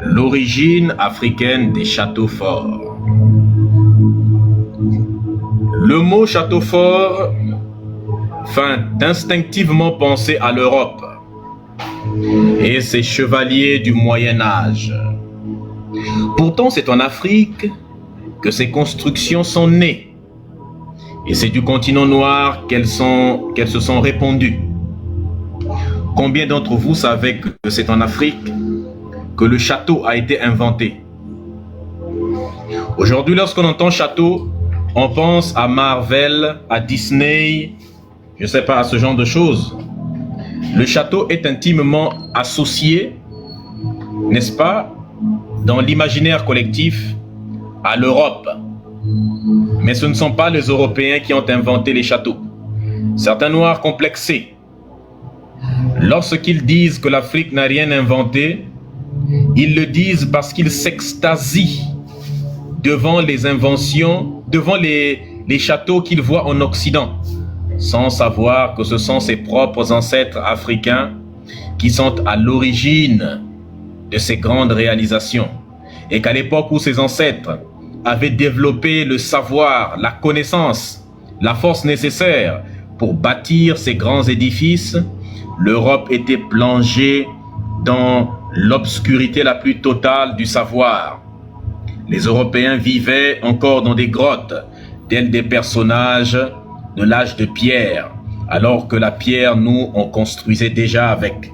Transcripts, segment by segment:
L'origine africaine des châteaux forts. Le mot château fort fait instinctivement penser à l'Europe et ses chevaliers du Moyen Âge. Pourtant, c'est en Afrique que ces constructions sont nées. Et c'est du continent noir qu'elles se sont répandues. Combien d'entre vous savez que c'est en Afrique que le château a été inventé? Aujourd'hui, lorsqu'on entend château, on pense à Marvel, à Disney, je ne sais pas, à ce genre de choses. Le château est intimement associé, n'est-ce pas, dans l'imaginaire collectif, à l'Europe. Mais ce ne sont pas les Européens qui ont inventé les châteaux. Certains Noirs complexés, lorsqu'ils disent que l'Afrique n'a rien inventé, ils le disent parce qu'ils s'extasient devant les inventions, devant les châteaux qu'ils voient en Occident, sans savoir que ce sont ses propres ancêtres africains qui sont à l'origine de ces grandes réalisations. Et qu'à l'époque où ces ancêtres avaient développé le savoir, la connaissance, la force nécessaire pour bâtir ces grands édifices, l'Europe était plongée dans l'obscurité la plus totale du savoir. Les Européens vivaient encore dans des grottes, tels des personnages de l'âge de pierre, alors que la pierre, nous, on construisait déjà avec.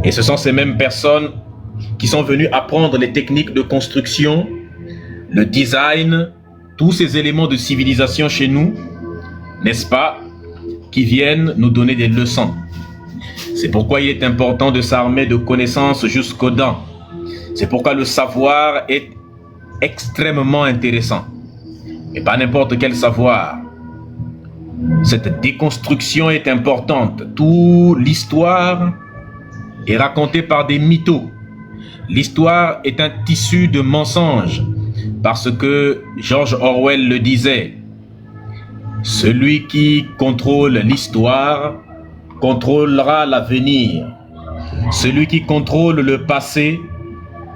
Et ce sont ces mêmes personnes qui sont venues apprendre les techniques de construction, le design, tous ces éléments de civilisation chez nous, n'est-ce pas, qui viennent nous donner des leçons. C'est pourquoi il est important de s'armer de connaissances jusqu'aux dents. C'est pourquoi le savoir est extrêmement intéressant. Et pas n'importe quel savoir. Cette déconstruction est importante. Toute l'histoire est racontée par des mythos. L'histoire est un tissu de mensonges. Parce que George Orwell le disait, celui qui contrôle l'histoire contrôlera l'avenir. Celui qui contrôle le passé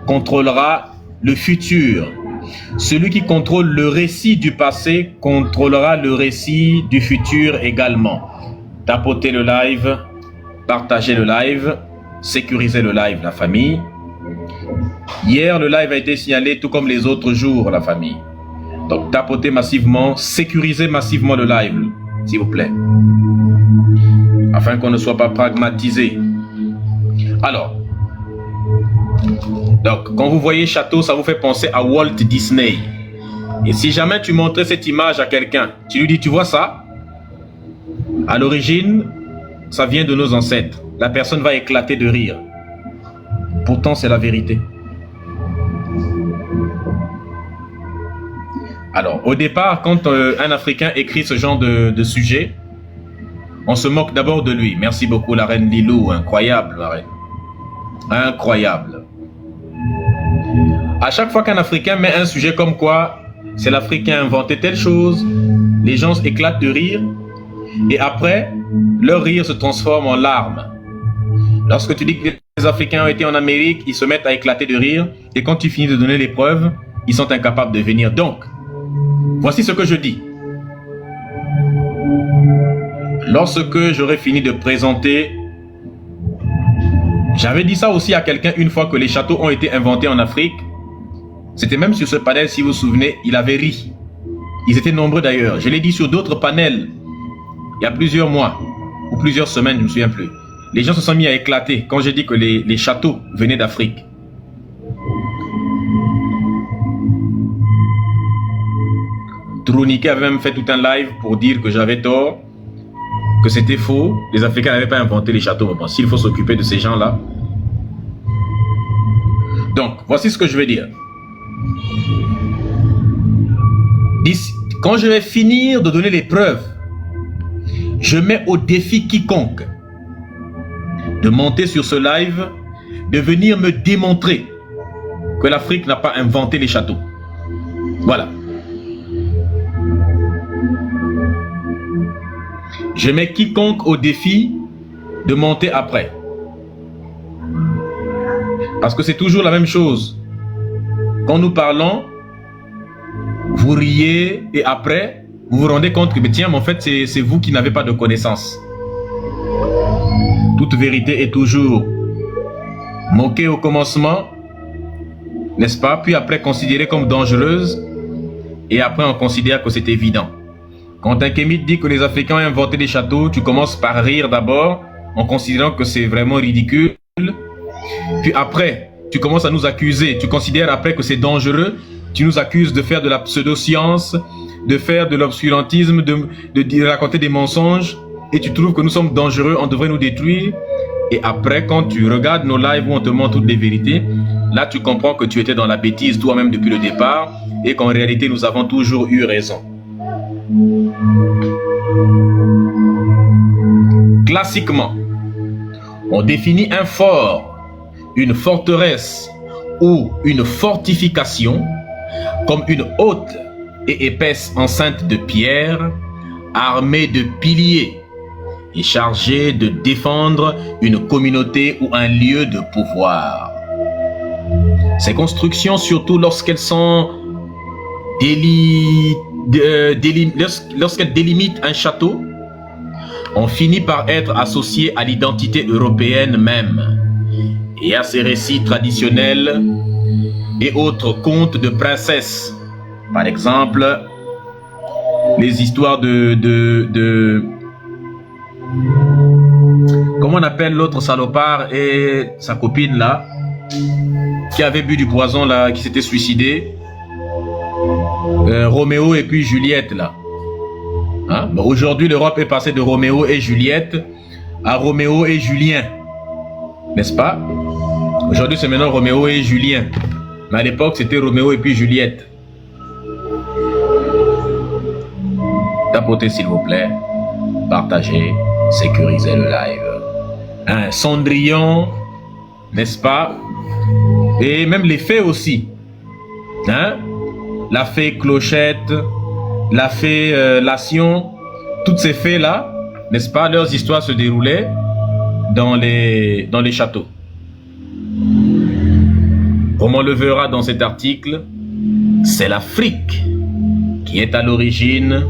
contrôlera le futur. Celui qui contrôle le récit du passé contrôlera le récit du futur également. Tapotez le live, partagez le live, sécurisez le live, la famille. Hier, le live a été signalé tout comme les autres jours, la famille. Donc, tapotez massivement, sécurisez massivement le live, s'il vous plaît. Afin qu'on ne soit pas pragmatisé. Alors, donc, quand vous voyez château, ça vous fait penser à Walt Disney. Et si jamais tu montrais cette image à quelqu'un, tu lui dis, tu vois ça? À l'origine, ça vient de nos ancêtres. La personne va éclater de rire. Pourtant, c'est la vérité. Alors, au départ, quand un Africain écrit ce genre de sujet, on se moque d'abord de lui. Merci beaucoup, la reine Lilou. Incroyable, la reine. Incroyable. À chaque fois qu'un Africain met un sujet comme quoi c'est l'Afrique qui a inventé telle chose, les gens éclatent de rire et après, leur rire se transforme en larmes. Lorsque tu dis que les Africains ont été en Amérique, ils se mettent à éclater de rire et quand tu finis de donner les preuves, ils sont incapables de venir. Donc, voici ce que je dis. Lorsque j'aurai fini de présenter, j'avais dit ça aussi à quelqu'un une fois que les châteaux ont été inventés en Afrique. C'était même sur ce panel, si vous vous souvenez, il avait ri. Ils étaient nombreux d'ailleurs. Je l'ai dit sur d'autres panels, il y a plusieurs mois, ou plusieurs semaines, je ne me souviens plus. Les gens se sont mis à éclater quand j'ai dit que les châteaux venaient d'Afrique. Trouniké avait même fait tout un live pour dire que j'avais tort, que c'était faux. Les Africains n'avaient pas inventé les châteaux. Bon, s'il faut s'occuper de ces gens-là. Donc, voici ce que je vais dire. Quand je vais finir de donner les preuves, je mets au défi quiconque de monter sur ce live, de venir me démontrer que l'Afrique n'a pas inventé les châteaux. Voilà. Je mets quiconque au défi de monter après. Parce que c'est toujours la même chose. Quand nous parlons, vous riez et après, vous vous rendez compte que, mais tiens, mais en fait, c'est vous qui n'avez pas de connaissance. Toute vérité est toujours moquée au commencement, n'est-ce pas? Puis après, considérée comme dangereuse. Et après, on considère que c'est évident. Quand un kémite dit que les Africains ont inventé des châteaux, tu commences par rire d'abord, en considérant que c'est vraiment ridicule. Puis après, tu commences à nous accuser. Tu considères après que c'est dangereux. Tu nous accuses de faire de la pseudo-science, de faire de l'obscurantisme, de raconter des mensonges. Et tu trouves que nous sommes dangereux, on devrait nous détruire. Et après, quand tu regardes nos lives où on te montre toutes les vérités, là, tu comprends que tu étais dans la bêtise toi-même depuis le départ et qu'en réalité, nous avons toujours eu raison. Classiquement, on définit un fort, une forteresse ou une fortification comme une haute et épaisse enceinte de pierre armée de piliers et chargée de défendre une communauté ou un lieu de pouvoir. Ces constructions, surtout lorsqu'elles sont lorsqu'elles délimitent un château, on finit par être associé à l'identité européenne même et à ses récits traditionnels et autres contes de princesses. Par exemple, les histoires comment on appelle l'autre salopard et sa copine là, qui avait bu du poison là, qui s'était suicidé. Roméo et puis Juliette là. Hein? Bon, aujourd'hui, l'Europe est passée de Roméo et Juliette à Roméo et Julien. N'est-ce pas? Aujourd'hui, c'est maintenant Roméo et Julien. Mais à l'époque, c'était Roméo et puis Juliette. Tapotez s'il vous plaît. Partagez. Sécurisez le live. Un Cendrillon, n'est-ce pas? Et même les fées aussi. Hein? La fée Clochette, la fée Lation, toutes ces fées-là, n'est-ce pas? Leurs histoires se déroulaient dans les châteaux. Comme on le verra dans cet article, c'est l'Afrique qui est à l'origine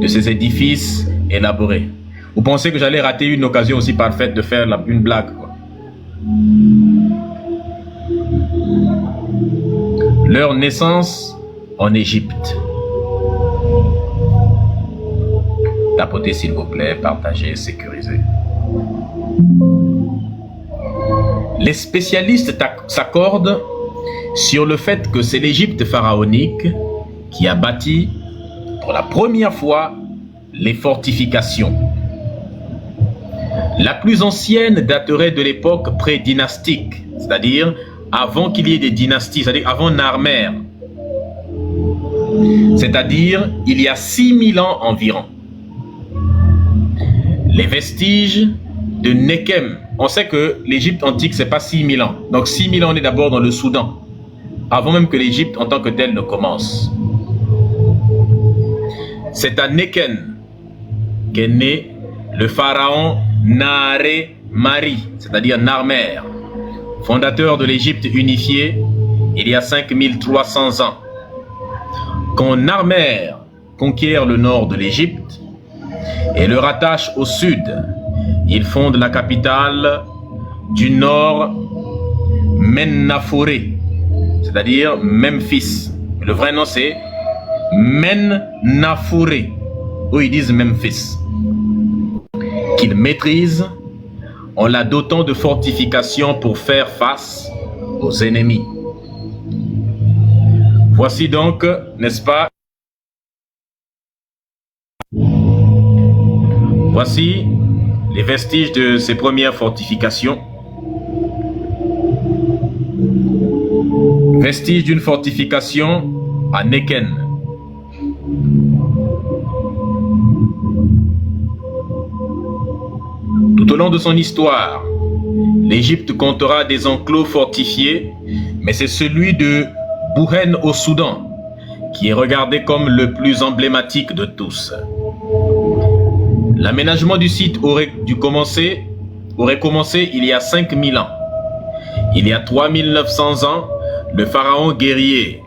de ces édifices élaborés. Vous pensez que j'allais rater une occasion aussi parfaite de faire une blague, quoi. Leur naissance en Égypte. Tapotez s'il vous plaît, partagez, sécurisez. Les spécialistes s'accordent sur le fait que c'est l'Égypte pharaonique qui a bâti pour la première fois les fortifications. La plus ancienne daterait de l'époque pré-dynastique, c'est-à-dire avant qu'il y ait des dynasties, c'est-à-dire avant Narmer. C'est-à-dire il y a 6000 ans environ. Les vestiges de Nekem, on sait que l'Égypte antique, c'est pas 6000 ans. Donc 6000 ans, on est d'abord dans le Soudan, avant même que l'Égypte en tant que telle ne commence. C'est à Neken qu'est né le pharaon Nare Mari, c'est-à-dire Narmer, fondateur de l'Égypte unifiée il y a 5300 ans. Quand Narmer conquiert le nord de l'Égypte et le rattache au sud, il fonde la capitale du nord, Mennafouré, c'est-à-dire Memphis. Le vrai nom c'est Mennafouré, ou ils disent Memphis, qu'il maîtrise en la dotant de fortifications pour faire face aux ennemis. Voici donc, n'est-ce pas? Voici les vestiges de ces premières fortifications. Vestiges d'une fortification à Neken. Tout au long de son histoire, l'Égypte comptera des enclos fortifiés, mais c'est celui de Bouhen au Soudan qui est regardé comme le plus emblématique de tous. L'aménagement du site aurait commencé il y a 5000 ans. Il y a 3900 ans, le pharaon guerrier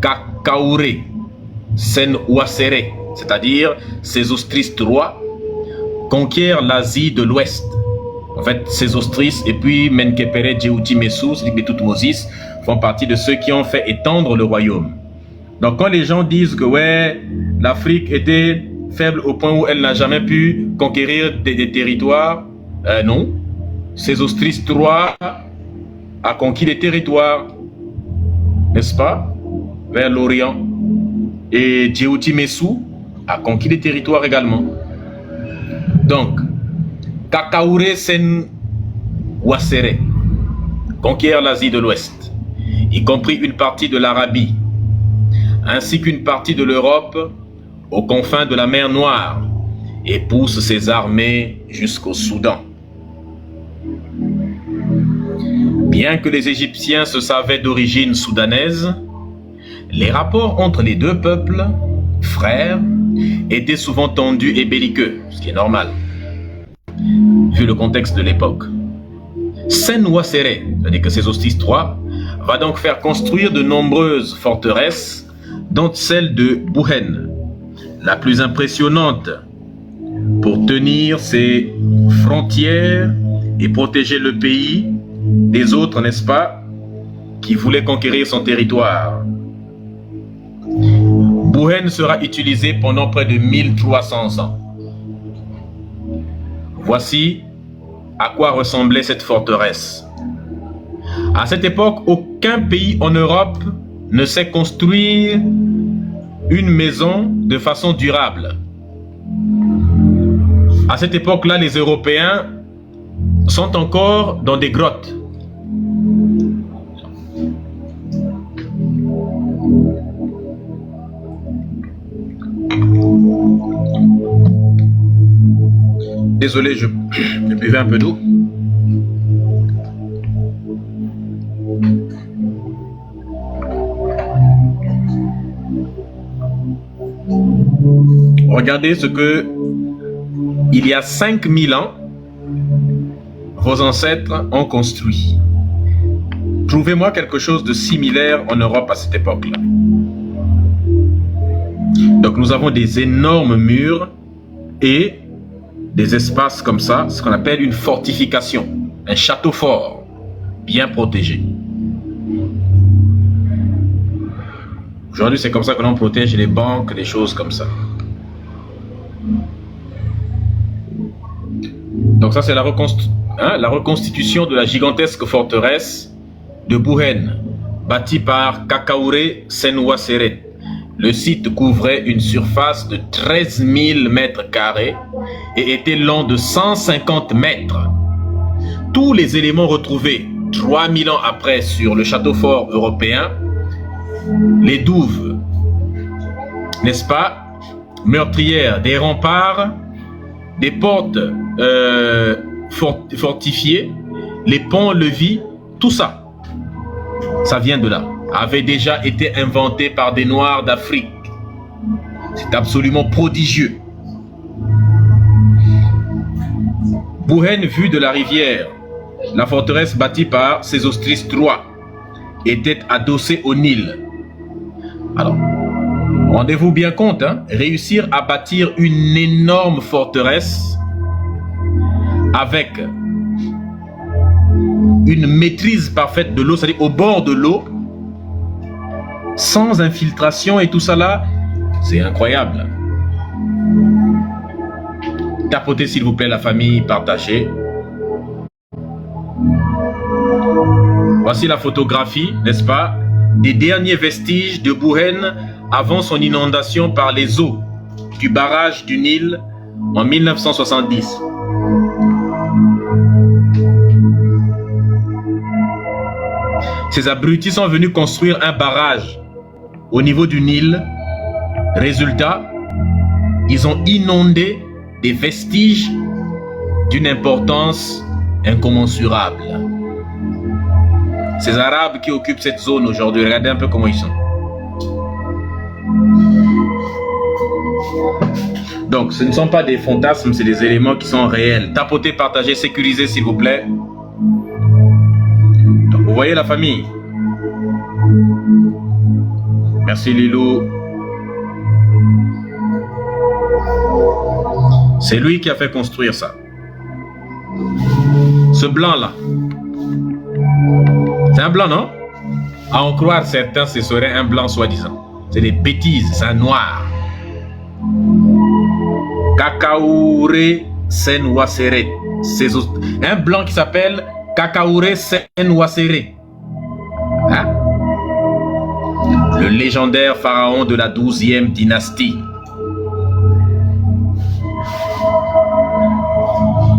Kakaure Senwasere, c'est-à-dire Sésostris III, conquiert l'Asie de l'Ouest. En fait, Sésostris et puis Menkhéperre Djéouti-Messou, c'est-à-dire Toutmoses, font partie de ceux qui ont fait étendre le royaume. Donc quand les gens disent que ouais, l'Afrique était faible au point où elle n'a jamais pu conquérir des territoires, non. Sésostris III a conquis des territoires, n'est-ce pas, vers l'Orient. Et Djéouti-Messou a conquis des territoires également. Donc, Kakaure Senwasere conquiert l'Asie de l'Ouest, y compris une partie de l'Arabie, ainsi qu'une partie de l'Europe aux confins de la mer Noire, et pousse ses armées jusqu'au Soudan. Bien que les Égyptiens se savaient d'origine soudanaise, les rapports entre les deux peuples, frères, étaient souvent tendus et belliqueux, ce qui est normal, vu le contexte de l'époque. Senwasere, c'est-à-dire que Sésostris III, va donc faire construire de nombreuses forteresses, dont celle de Bouhen, la plus impressionnante, pour tenir ses frontières et protéger le pays des autres, n'est-ce pas, qui voulaient conquérir son territoire. Bouhen sera utilisé pendant près de 1300 ans. Voici à quoi ressemblait cette forteresse. À cette époque, aucun pays en Europe ne sait construire une maison de façon durable. À cette époque-là, les Européens sont encore dans des grottes. Désolé, je buvais un peu d'eau. Regardez ce que, il y a 5000 ans, vos ancêtres ont construit. Trouvez-moi quelque chose de similaire en Europe à cette époque-là. Donc nous avons des énormes murs et des espaces comme ça, ce qu'on appelle une fortification, un château fort, bien protégé. Aujourd'hui, c'est comme ça que l'on protège les banques, des choses comme ça. Donc ça, c'est la reconstitution de la gigantesque forteresse de Bouhen, bâtie par Kakaure Senwasere. Le site couvrait une surface de 13 000 mètres carrés et était long de 150 mètres. Tous les éléments retrouvés 3000 ans après sur le château fort européen, les douves, n'est-ce pas, meurtrières, des remparts, des portes fortifiées, les ponts-levis, tout ça, ça vient de là, avait déjà été inventé par des Noirs d'Afrique. C'est absolument prodigieux. Bouhen, vue de la rivière, la forteresse bâtie par Sésostris III, était adossée au Nil. Alors, rendez-vous bien compte, hein, réussir à bâtir une énorme forteresse avec une maîtrise parfaite de l'eau, c'est-à-dire au bord de l'eau, sans infiltration et tout ça là, c'est incroyable. Tapotez s'il vous plaît la famille, partagez. Voici la photographie, n'est-ce pas, des derniers vestiges de Bouhen avant son inondation par les eaux du barrage du Nil en 1970. Ces abrutis sont venus construire un barrage au niveau du Nil. Résultat, ils ont inondé des vestiges d'une importance incommensurable. Ces Arabes qui occupent cette zone aujourd'hui, regardez un peu comment ils sont. Donc, ce ne sont pas des fantasmes, c'est des éléments qui sont réels. Tapotez, partagez, sécurisez s'il vous plaît. Donc, voyez la famille? Merci Lilou. C'est lui qui a fait construire ça. Ce blanc-là. C'est un blanc, non? À en croire certains, ce serait un blanc soi-disant. C'est des bêtises, c'est un noir. Kakaouré Senwasere. Un blanc qui s'appelle Kakaouré Senwasere. Hein? Le légendaire pharaon de la 12e dynastie.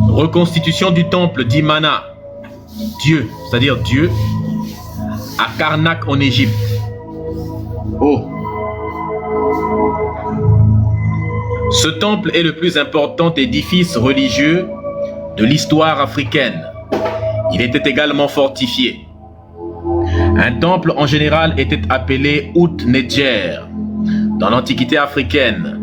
Reconstitution du temple d'Imana, Dieu, c'est-à-dire Dieu, à Karnak en Égypte. Oh! Ce temple est le plus important édifice religieux de l'histoire africaine. Il était également fortifié. Un temple en général était appelé Out-Nedjer dans l'Antiquité africaine.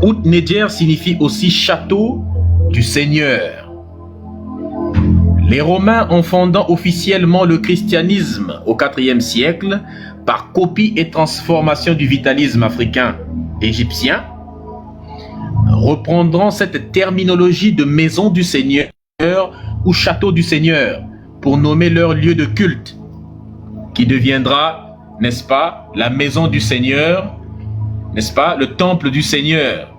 Out-Nedjer signifie aussi château du Seigneur. Les Romains, en fondant officiellement le christianisme au IVe siècle, par copie et transformation du vitalisme africain égyptien, reprendront cette terminologie de maison du Seigneur ou château du Seigneur pour nommer leur lieu de culte, qui deviendra, n'est-ce pas, la maison du Seigneur, n'est-ce pas, le temple du Seigneur.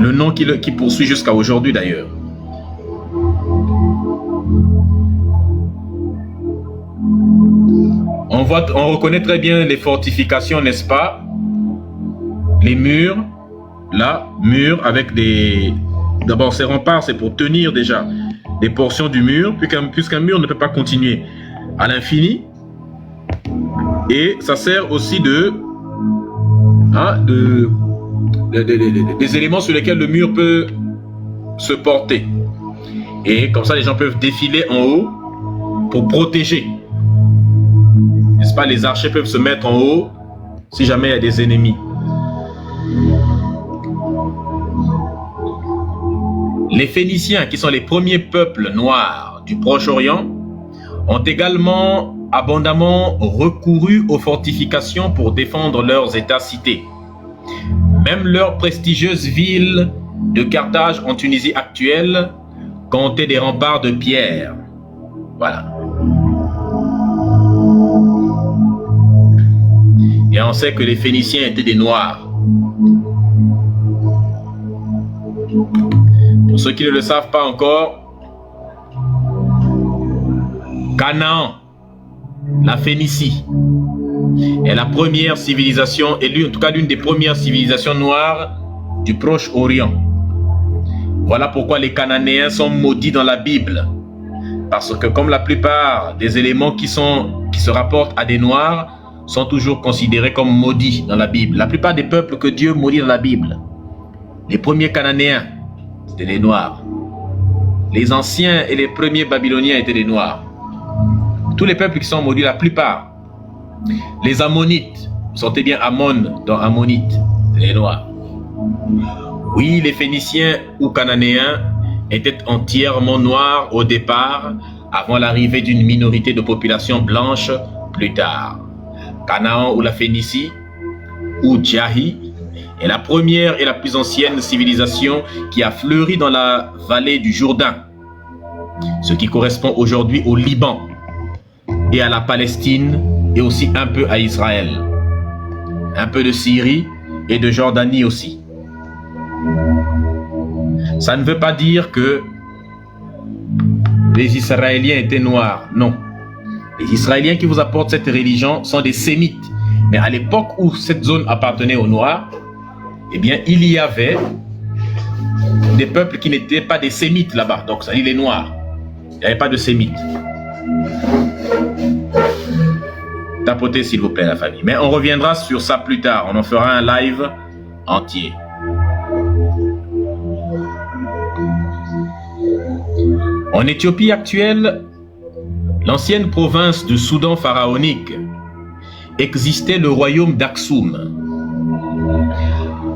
Le nom qui poursuit jusqu'à aujourd'hui d'ailleurs. On reconnaît très bien les fortifications, n'est-ce pas? Les murs, là, murs avec des... D'abord, ces remparts, c'est pour tenir déjà des portions du mur, puisqu'un mur ne peut pas continuer à l'infini. Et ça sert aussi des éléments sur lesquels le mur peut se porter. Et comme ça, les gens peuvent défiler en haut pour protéger. N'est-ce pas? Les archers peuvent se mettre en haut si jamais il y a des ennemis. Les Phéniciens, qui sont les premiers peuples noirs du Proche-Orient, ont également abondamment recouru aux fortifications pour défendre leurs États-cités. Même leur prestigieuse ville de Carthage en Tunisie actuelle comptait des remparts de pierre. Voilà. Et on sait que les Phéniciens étaient des Noirs. Pour ceux qui ne le savent pas encore, Canaan, la Phénicie, est la première civilisation, et en tout cas l'une des premières civilisations noires du Proche-Orient. Voilà pourquoi les Cananéens sont maudits dans la Bible. Parce que comme la plupart des éléments qui se rapportent à des Noirs sont toujours considérés comme maudits dans la Bible. La plupart des peuples que Dieu maudit dans la Bible, les premiers Cananéens, c'était des Noirs. Les anciens et les premiers Babyloniens étaient des Noirs. Tous les peuples qui sont maudits, la plupart. Les Ammonites, vous sentez bien Ammon dans Ammonite, c'est les Noirs. Oui, les Phéniciens ou Cananéens étaient entièrement noirs au départ, avant l'arrivée d'une minorité de population blanche plus tard. Canaan ou la Phénicie, ou Djahi, est la première et la plus ancienne civilisation qui a fleuri dans la vallée du Jourdain, ce qui correspond aujourd'hui au Liban et à la Palestine et aussi un peu à Israël, un peu de Syrie et de Jordanie aussi. Ça ne veut pas dire que les Israéliens étaient noirs, non. Les Israéliens qui vous apportent cette religion sont des Sémites. Mais à l'époque où cette zone appartenait aux Noirs, eh bien, il y avait des peuples qui n'étaient pas des Sémites là-bas. Donc, ça dit les Noirs. Il n'y avait pas de Sémites. Tapotez, s'il vous plaît, la famille. Mais on reviendra sur ça plus tard. On en fera un live entier. En Éthiopie actuelle, l'ancienne province du Soudan pharaonique, existait le royaume d'Aksum.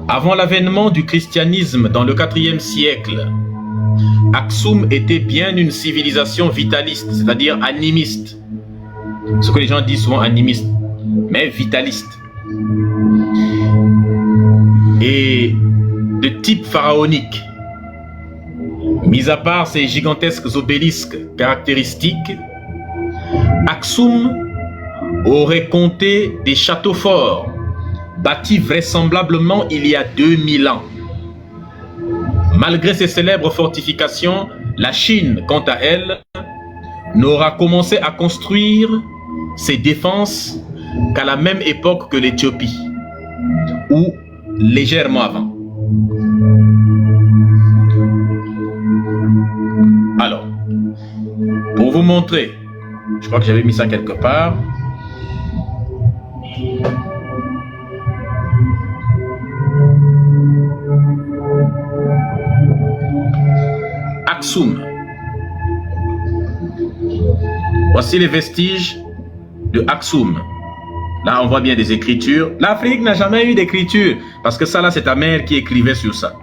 Avant l'avènement du christianisme dans le IVe siècle, Aksum était bien une civilisation vitaliste, c'est-à-dire animiste. Ce que les gens disent souvent animiste, mais vitaliste. Et de type pharaonique. Mis à part ces gigantesques obélisques caractéristiques, Aksum aurait compté des châteaux forts, bâtis vraisemblablement il y a 2000 ans. Malgré ces célèbres fortifications, la Chine, quant à elle, n'aura commencé à construire ses défenses qu'à la même époque que l'Éthiopie, ou légèrement avant. Alors, pour vous montrer, je crois que j'avais mis ça quelque part. Aksum. Voici les vestiges de Aksum. Là, on voit bien des écritures. L'Afrique n'a jamais eu d'écriture, parce que ça, là, c'est ta mère qui écrivait sur ça.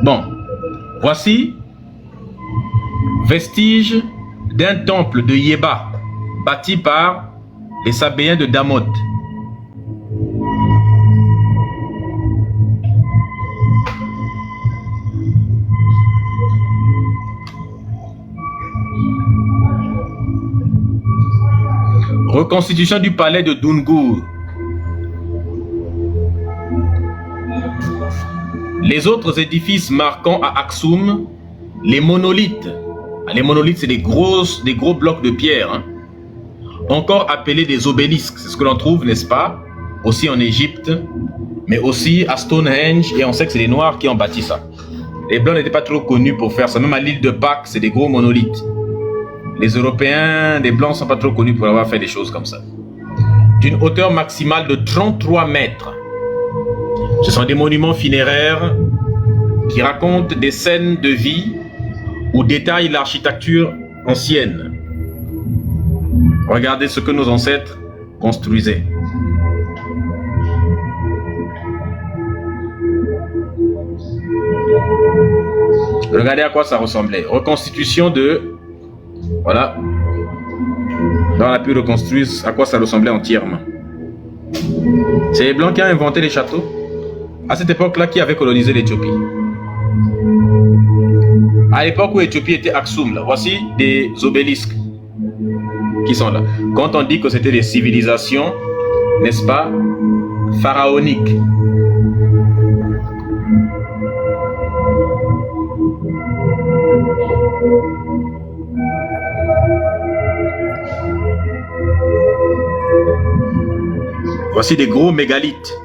Bon, voici vestiges d'un temple de Yeba, bâti par les Sabéens de Damot. Reconstitution du palais de Dungur. Les autres édifices marquants à Aksum, les monolithes. Les monolithes, c'est des gros blocs de pierre, hein. Encore appelés des obélisques. C'est ce que l'on trouve, n'est-ce pas, aussi en Égypte, mais aussi à Stonehenge, et on sait que c'est les Noirs qui ont bâti ça. Les Blancs n'étaient pas trop connus pour faire ça. Même à l'île de Pâques, c'est des gros monolithes. Les Européens, les Blancs ne sont pas trop connus pour avoir fait des choses comme ça. D'une hauteur maximale de 33 mètres. Ce sont des monuments funéraires qui racontent des scènes de vie ou détaillent l'architecture ancienne. Regardez ce que nos ancêtres construisaient. Regardez à quoi ça ressemblait. Reconstitution de... Voilà. Là, on a pu reconstruire à quoi ça ressemblait entièrement. C'est les Blancs qui ont inventé les châteaux. À cette époque-là, qui avait colonisé l'Éthiopie. À l'époque où l'Éthiopie était Aksum, là, voici des obélisques qui sont là. Quand on dit que c'était des civilisations, n'est-ce pas, pharaoniques. Voici des gros mégalithes.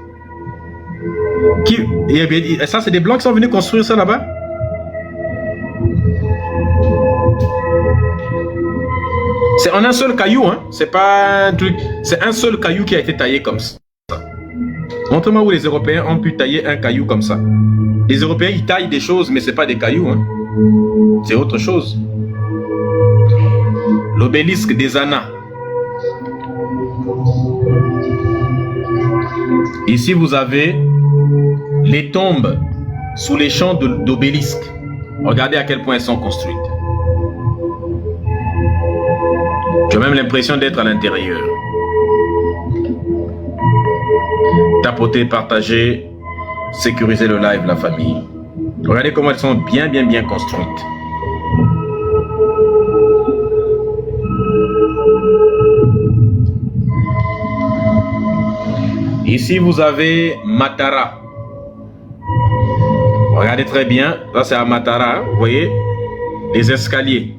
Ça, c'est des Blancs qui sont venus construire ça là-bas? C'est en un seul caillou, hein? C'est pas un truc. C'est un seul caillou qui a été taillé comme ça. Montre-moi où les Européens ont pu tailler un caillou comme ça. Les Européens, ils taillent des choses, mais c'est pas des cailloux, hein? C'est autre chose. L'obélisque des Annas. Ici, vous avez les tombes sous les champs d'obélisques. Regardez à quel point elles sont construites. J'ai même l'impression d'être à l'intérieur. Tapotez, partagez, sécurisez le live, la famille. Regardez comment elles sont bien construites. Ici, vous avez Matara. Regardez très bien. Là, c'est à Matara, hein, vous voyez, les escaliers.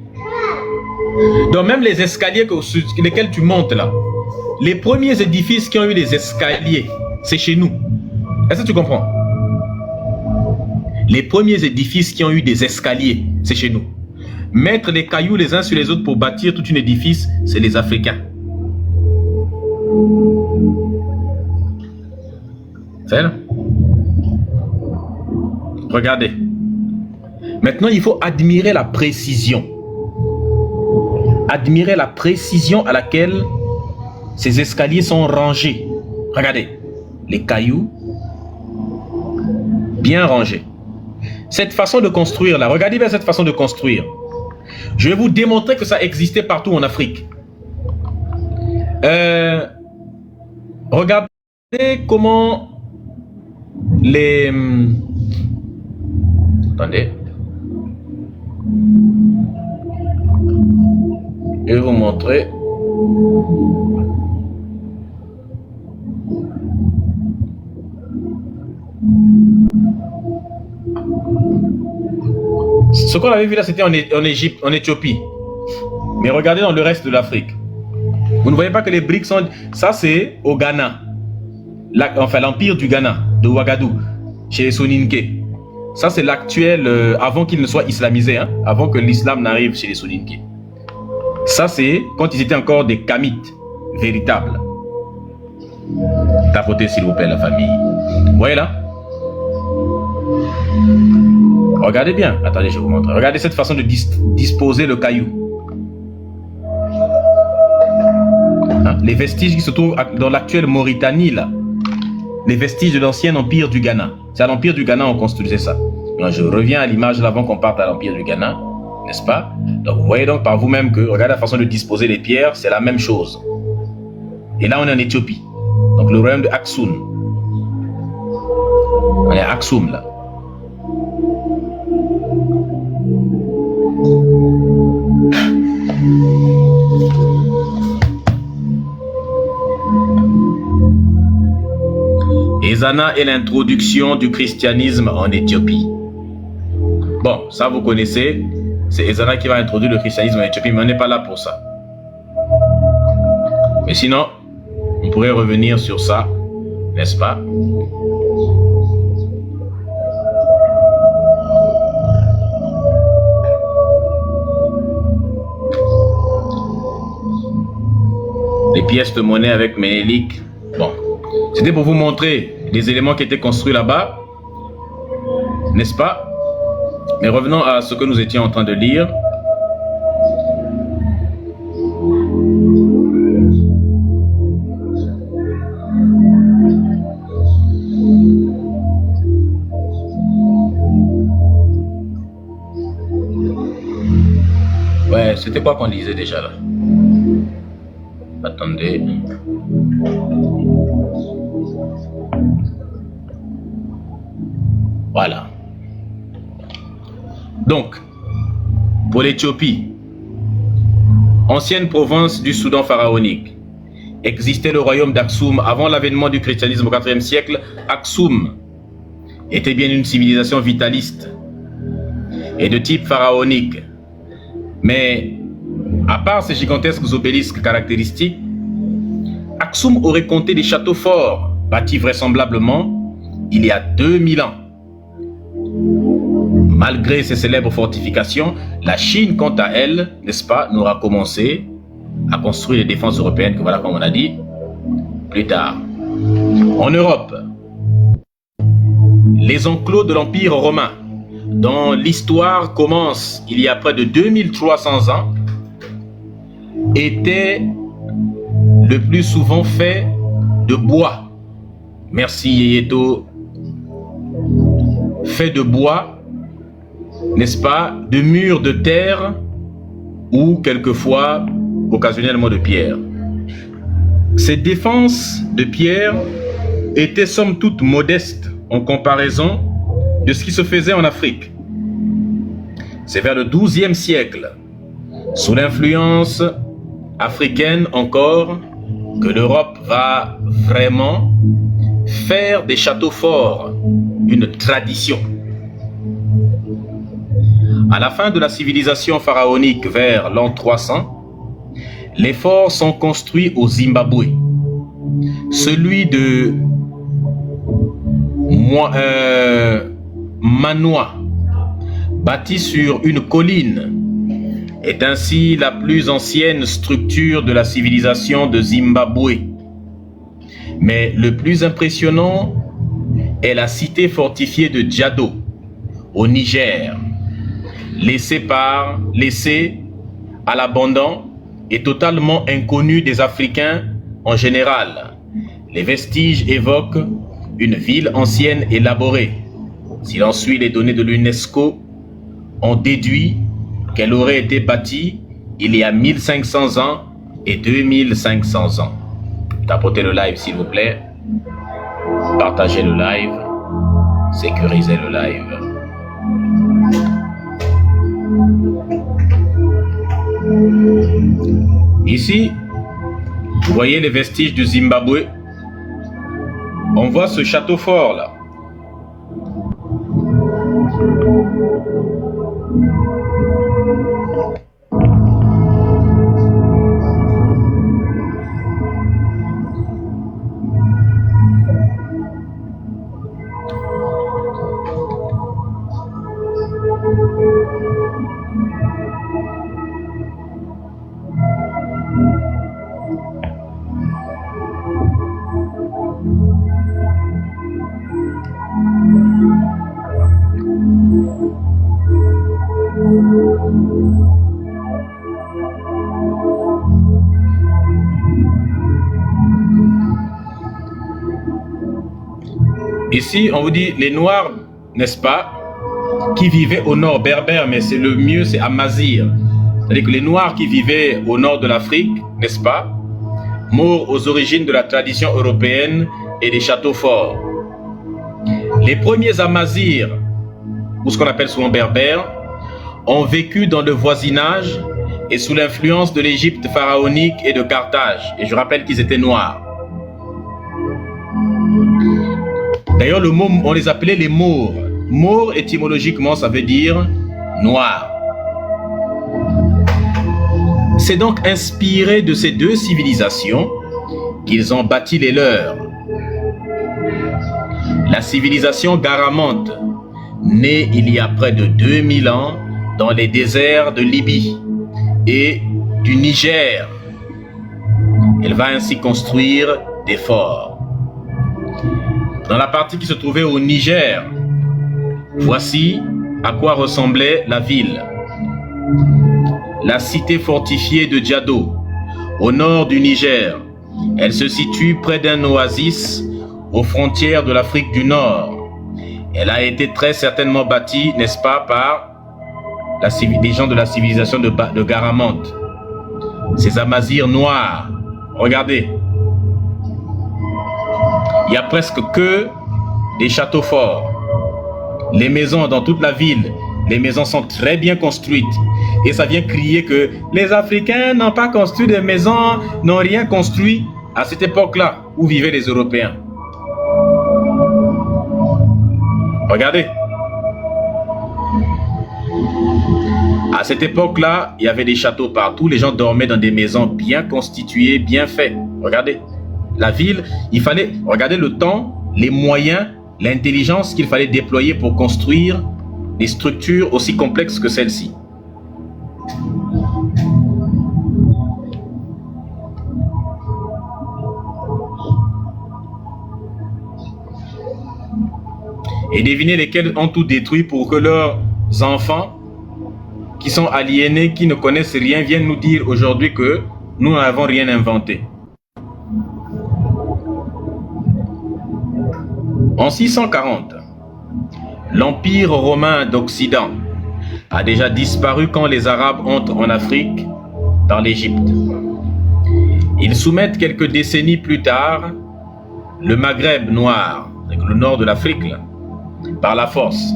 Donc, même les escaliers lesquels tu montes là, les premiers édifices qui ont eu des escaliers, c'est chez nous. Est-ce que tu comprends? Les premiers édifices qui ont eu des escaliers, c'est chez nous. Mettre les cailloux les uns sur les autres pour bâtir tout un édifice, c'est les Africains. C'est là. Regardez. Maintenant, il faut admirer la précision. Admirer la précision à laquelle ces escaliers sont rangés. Regardez. les cailloux bien rangés. Cette façon de construire là, regardez bien cette façon de construire. Je vais vous démontrer que ça existait partout en Afrique. Regardez comment les... Attendez. Je vais vous montrer. Ce qu'on avait vu là, c'était en Égypte, en Éthiopie. Mais regardez dans le reste de l'Afrique. Vous ne voyez pas que les briques sont... Ça, c'est au Ghana. Enfin, l'empire du Ghana, de Ouagadougou, chez les Soninké. Ça, c'est l'actuel, avant qu'il ne soit islamisé, hein, avant que l'islam n'arrive chez les Soninké. Ça, c'est quand ils étaient encore des Kamites véritables. Tapotez, s'il vous plaît, la famille. Vous voyez là? Regardez bien. Attendez, je vais vous montrer. Regardez cette façon de disposer le caillou. Hein? Les vestiges qui se trouvent dans l'actuelle Mauritanie, là. Les vestiges de l'ancien empire du Ghana. C'est à l'empire du Ghana on construisait ça. Donc, je reviens à l'image là avant qu'on parte à l'empire du Ghana, n'est-ce pas? Donc vous voyez donc par vous-même que, regardez la façon de disposer les pierres, c'est la même chose. Et là on est en Éthiopie. Donc le royaume de Aksum. On est à Aksum là. Ezana est l'introduction du christianisme en Éthiopie. Bon, ça vous connaissez, c'est Ezana qui va introduire le christianisme en Éthiopie, mais on n'est pas là pour ça. Mais sinon, on pourrait revenir sur ça, n'est-ce pas? Les pièces de monnaie avec Ménélique. Bon, c'était pour vous montrer les éléments qui étaient construits là-bas, n'est-ce pas? Mais revenons à ce que nous étions en train de lire. Ouais, c'était quoi qu'on lisait déjà là? Attendez. Voilà. Donc, pour l'Éthiopie, ancienne province du Soudan pharaonique, existait le royaume d'Aksum. Avant l'avènement du christianisme au IVe siècle, Aksum était bien une civilisation vitaliste et de type pharaonique. Mais, à part ces gigantesques obélisques caractéristiques, Aksum aurait compté des châteaux forts, bâtis vraisemblablement il y a 2000 ans. Malgré ces célèbres fortifications, la Chine, quant à elle, n'est-ce pas, n'aura commencé à construire les défenses européennes, que voilà, comme on a dit, plus tard. En Europe, les enclos de l'Empire romain, dont l'histoire commence il y a près de 2300 ans, étaient le plus souvent faits de bois. Merci Yeyeto. Faits de bois, n'est-ce pas, de murs de terre ou quelquefois, occasionnellement de pierre. Ces défenses de pierre étaient somme toute modestes en comparaison de ce qui se faisait en Afrique. C'est vers le XIIe siècle, sous l'influence africaine encore, que l'Europe va vraiment faire des châteaux forts une tradition. À la fin de la civilisation pharaonique vers l'an 300, les forts sont construits au Zimbabwe. Celui de Manoa, bâti sur une colline, est ainsi la plus ancienne structure de la civilisation de Zimbabwe. Mais le plus impressionnant est la cité fortifiée de Djado, au Niger, laissée à l'abandon et totalement inconnue des Africains en général. Les vestiges évoquent une ville ancienne élaborée. Si l'on suit les données de l'UNESCO, on déduit qu'elle aurait été bâtie il y a 1500 ans et 2500 ans. Tapotez le live s'il vous plaît. Partagez le live. Sécurisez le live. Ici, vous voyez les vestiges du Zimbabwe. On voit ce château fort là. Ici, on vous dit les Noirs, n'est-ce pas, qui vivaient au nord, berbères, mais c'est le mieux, c'est Amazigh. C'est-à-dire que les Noirs qui vivaient au nord de l'Afrique, n'est-ce pas, morts aux origines de la tradition européenne et des châteaux forts. Les premiers Amazirs, ou ce qu'on appelle souvent berbères, ont vécu dans le voisinage et sous l'influence de l'Égypte pharaonique et de Carthage. Et je rappelle qu'ils étaient noirs. D'ailleurs, le mot, on les appelait les Maures. Maure, étymologiquement, ça veut dire noir. C'est donc inspiré de ces deux civilisations qu'ils ont bâti les leurs. La civilisation Garamante, née il y a près de 2000 ans dans les déserts de Libye et du Niger. Elle va ainsi construire des forts. Dans la partie qui se trouvait au Niger, voici à quoi ressemblait la ville. La cité fortifiée de Diado, au nord du Niger. Elle se situe près d'un oasis aux frontières de l'Afrique du Nord. Elle a été très certainement bâtie, n'est-ce pas, par les gens de la civilisation de Garamante. Ces Amazirs noirs. Regardez. Il n'y a presque que des châteaux forts. Les maisons dans toute la ville, les maisons sont très bien construites. Et ça vient crier que les Africains n'ont pas construit de maisons, n'ont rien construit à cette époque-là où vivaient les Européens. Regardez. À cette époque-là, il y avait des châteaux partout. Les gens dormaient dans des maisons bien constituées, bien faites. Regardez. La ville, il fallait regarder le temps, les moyens, l'intelligence qu'il fallait déployer pour construire des structures aussi complexes que celle-ci. Et devinez lesquels ont tout détruit pour que leurs enfants, qui sont aliénés, qui ne connaissent rien, viennent nous dire aujourd'hui que nous n'avons rien inventé. En 640, l'Empire romain d'Occident a déjà disparu quand les Arabes entrent en Afrique, dans l'Égypte. Ils soumettent quelques décennies plus tard le Maghreb noir, le nord de l'Afrique, par la force.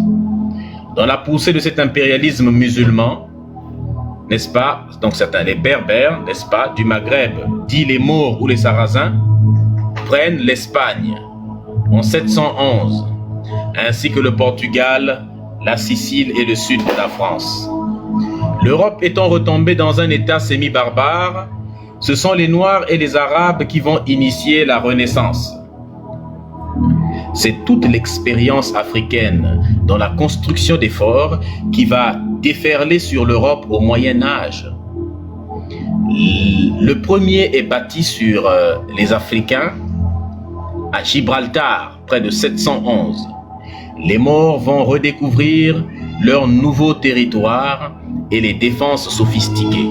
Dans la poussée de cet impérialisme musulman, n'est-ce pas, donc certains, les Berbères, n'est-ce pas, du Maghreb, dits les Maures ou les Sarrasins, prennent l'Espagne en 711, ainsi que le Portugal, la Sicile et le sud de la France. L'Europe étant retombée dans un état semi-barbare, ce sont les Noirs et les Arabes qui vont initier la Renaissance. C'est toute l'expérience africaine dans la construction des forts qui va déferler sur l'Europe au Moyen Âge. Le premier est bâti sur les Africains à Gibraltar, près de 711. Les Maures vont redécouvrir leur nouveau territoire et les défenses sophistiquées.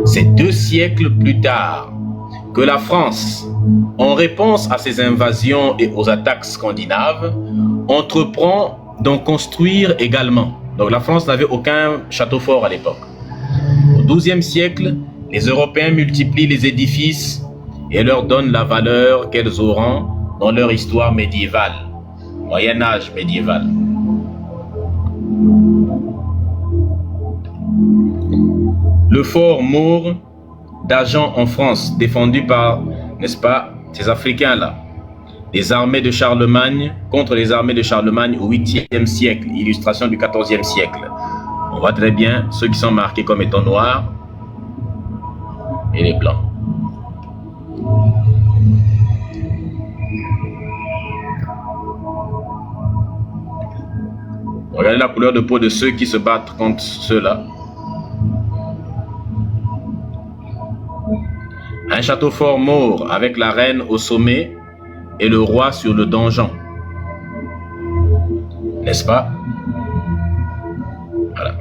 C'est 2 siècles plus tard que la France, en réponse à ces invasions et aux attaques scandinaves, entreprend d'en construire également. Donc la France n'avait aucun château fort à l'époque. Au XIIe siècle, les Européens multiplient les édifices et leur donnent la valeur qu'elles auront dans leur histoire médiévale, Moyen-Âge médiéval. Le fort Maure d'Agen en France, défendu par, n'est-ce pas, ces Africains-là, les armées de Charlemagne contre les armées de Charlemagne au 8e siècle, illustration du 14e siècle. On voit très bien ceux qui sont marqués comme étant noirs et les blancs. Regardez la couleur de peau de ceux qui se battent contre ceux-là. Un château fort Maure avec la reine au sommet et le roi sur le donjon. N'est-ce pas? Voilà.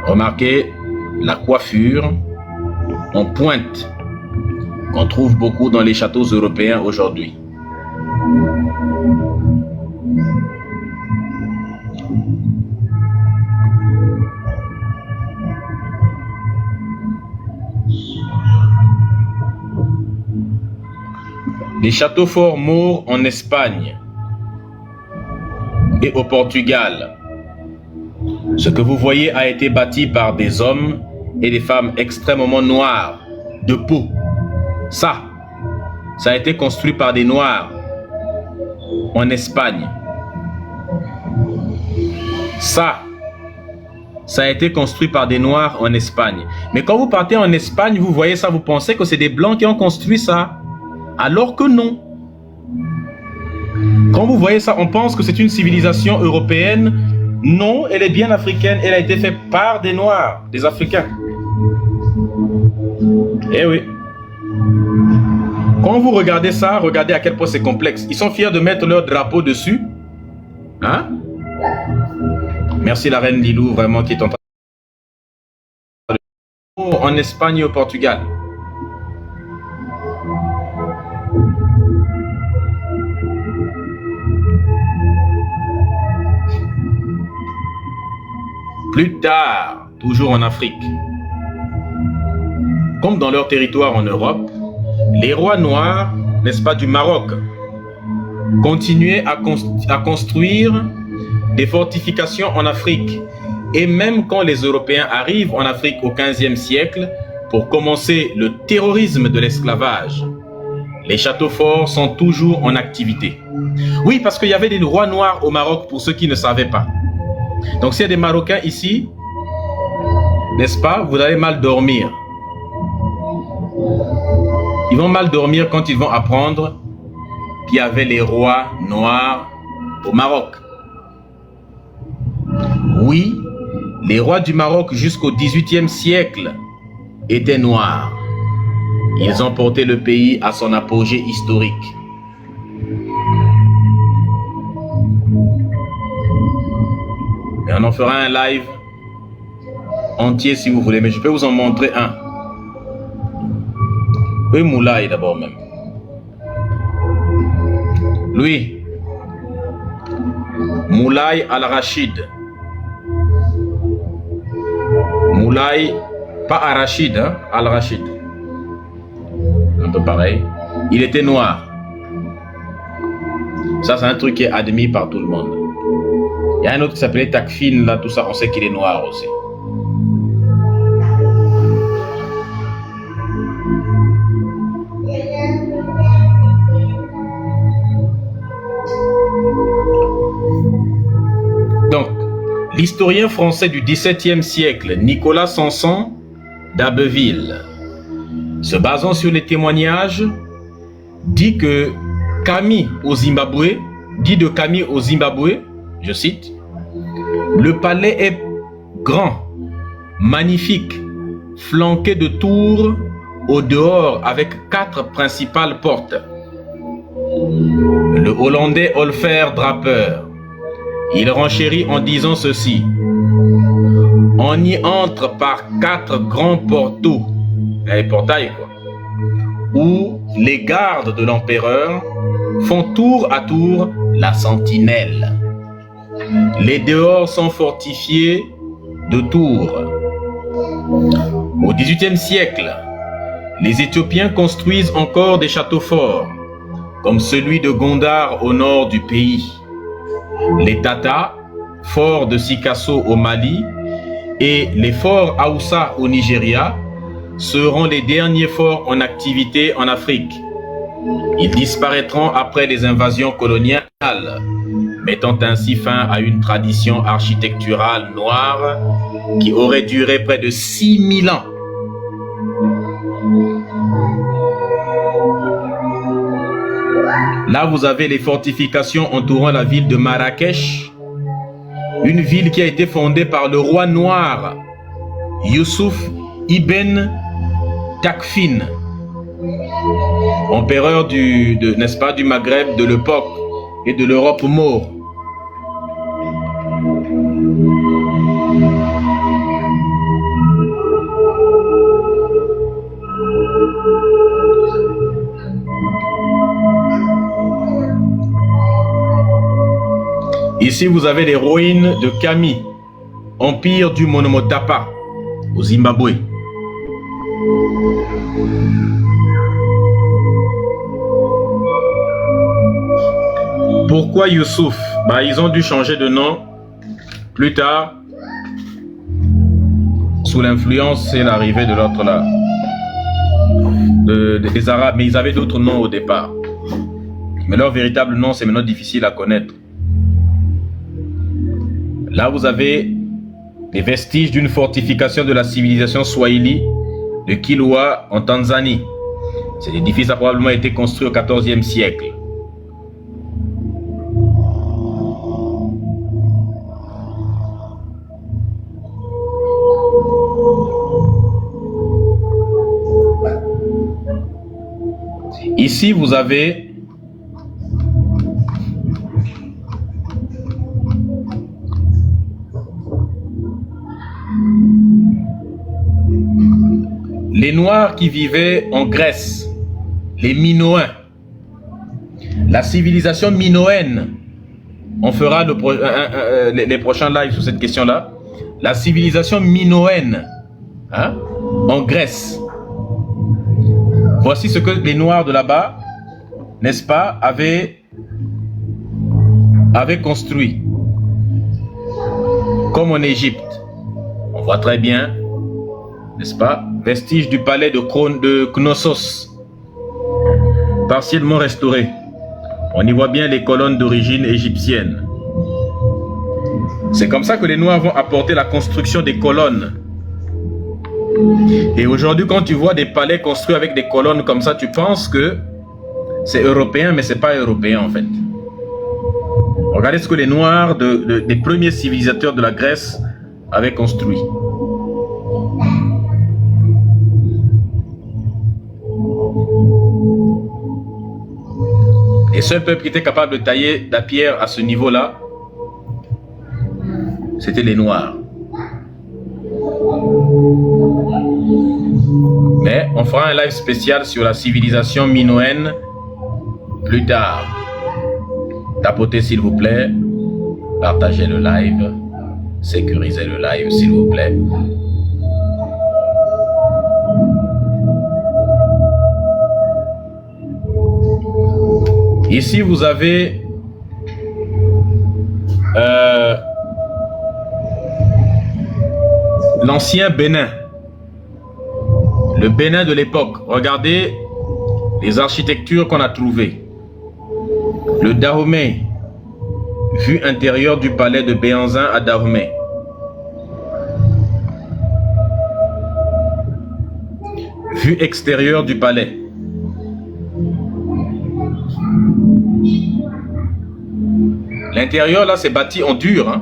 Remarquez la coiffure en pointe qu'on trouve beaucoup dans les châteaux européens aujourd'hui. Les châteaux forts Maure en Espagne et au Portugal. Ce que vous voyez a été bâti par des hommes et des femmes extrêmement noirs de peau. Ça a été construit par des noirs en Espagne. Ça a été construit par des noirs en Espagne. Mais quand vous partez en Espagne, vous voyez ça, vous pensez que c'est des blancs qui ont construit ça. Alors que non. Quand vous voyez ça, on pense que c'est une civilisation européenne. Non, elle est bien africaine. Elle a été faite par des Noirs, des Africains. Eh oui. Quand vous regardez ça, regardez à quel point c'est complexe. Ils sont fiers de mettre leur drapeau dessus. Hein? Merci la reine Lilou, vraiment, qui est en train de... En Espagne et au Portugal. Plus tard, toujours en Afrique, comme dans leur territoire en Europe, les rois noirs, n'est-ce pas, du Maroc, continuaient à construire des fortifications en Afrique. Et même quand les Européens arrivent en Afrique au XVe siècle pour commencer le terrorisme de l'esclavage, les châteaux forts sont toujours en activité. Oui, parce qu'il y avait des rois noirs au Maroc pour ceux qui ne savaient pas. Donc s'il y a des Marocains ici, n'est-ce pas, vous allez mal dormir. Ils vont mal dormir quand ils vont apprendre qu'il y avait les rois noirs au Maroc. Oui, les rois du Maroc jusqu'au XVIIIe siècle étaient noirs. Ils ont porté le pays à son apogée historique. Et on en fera un live entier si vous voulez, mais je peux vous en montrer un. Oui, Moulay d'abord même. Lui, Moulay Al-Rachid. Moulay, pas Al-Rachid, hein? Al-Rachid. Un peu pareil. Il était noir. Ça, c'est un truc qui est admis par tout le monde. Il y a un autre qui s'appelait Takfin, là, tout ça, on sait qu'il est noir aussi. Donc, l'historien français du XVIIe siècle, Nicolas Sanson d'Abbeville, se basant sur les témoignages, dit que Camille au Zimbabwe, je cite, le palais est grand, magnifique, flanqué de tours au dehors avec 4 principales portes. Le Hollandais Olfer Draper, il renchérit en disant ceci: on y entre par 4 grands portaux, les portails quoi. où les gardes de l'empereur font tour à tour la sentinelle. Les dehors sont fortifiés de tours. Au XVIIIe siècle, les Éthiopiens construisent encore des châteaux forts, comme celui de Gondar au nord du pays. Les Tata, forts de Sikasso au Mali, et les forts Aoussa au Nigeria seront les derniers forts en activité en Afrique. Ils disparaîtront après les invasions coloniales, mettant ainsi fin à une tradition architecturale noire qui aurait duré près de 6000 ans. Là, vous avez les fortifications entourant la ville de Marrakech, une ville qui a été fondée par le roi noir Youssouf Ibn Takfin, empereur n'est-ce pas, du Maghreb de l'époque et de l'Europe maure. Ici, vous avez les ruines de Kami, empire du Monomotapa, au Zimbabwe. Pourquoi Youssouf? Ils ont dû changer de nom plus tard, sous l'influence et l'arrivée de l'autre là, des Arabes, mais ils avaient d'autres noms au départ. Mais leur véritable nom, c'est maintenant difficile à connaître. Là, vous avez les vestiges d'une fortification de la civilisation Swahili de Kilwa en Tanzanie. Cet édifice a probablement été construit au XIVe siècle. Ici, vous avez les Noirs qui vivaient en Grèce, les Minoens, la civilisation minoenne. On fera les prochains lives sur cette question-là. La civilisation minoenne, en Grèce. Voici ce que les Noirs de là-bas, n'est-ce pas, avaient construit. Comme en Égypte. On voit très bien, n'est-ce pas, vestiges du palais de Knossos, partiellement restauré. On y voit bien les colonnes d'origine égyptienne. C'est comme ça que les Noirs vont apporter la construction des colonnes. Et aujourd'hui, quand tu vois des palais construits avec des colonnes comme ça, tu penses que c'est européen, mais c'est pas européen en fait. Regardez ce que les Noirs des premiers civilisateurs de la Grèce avaient construit. Les seuls peuples qui étaient capables de tailler la pierre à ce niveau-là, c'était les Noirs. Mais on fera un live spécial sur la civilisation minoenne plus tard. Tapotez s'il vous plaît, partagez le live, sécurisez le live s'il vous plaît. Ici vous avez l'ancien Bénin. Le Bénin de l'époque. Regardez les architectures qu'on a trouvées. Le Dahomey, vue intérieure du palais de Béhanzin à Dahomey. Vue extérieure du palais. L'intérieur là c'est bâti en dur.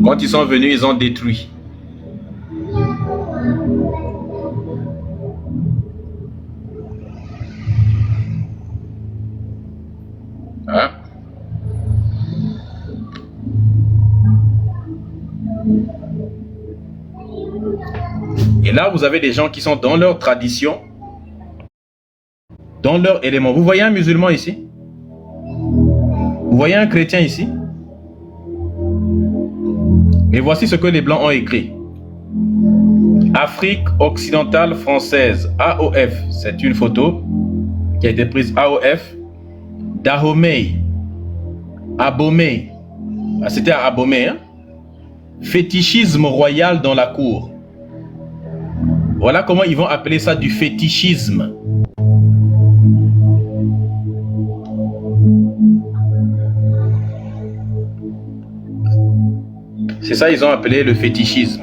Quand ils sont venus, ils ont détruit. Là, vous avez des gens qui sont dans leur tradition, dans leur élément. Vous voyez un musulman ici? Vous voyez un chrétien ici? Mais voici ce que les Blancs ont écrit. Afrique occidentale française, AOF. C'est une photo qui a été prise AOF. Dahomey. Abomey. Ah, c'était à Abomey. Hein? Fétichisme royal dans la cour. Voilà comment ils vont appeler ça du fétichisme. C'est ça ils ont appelé le fétichisme.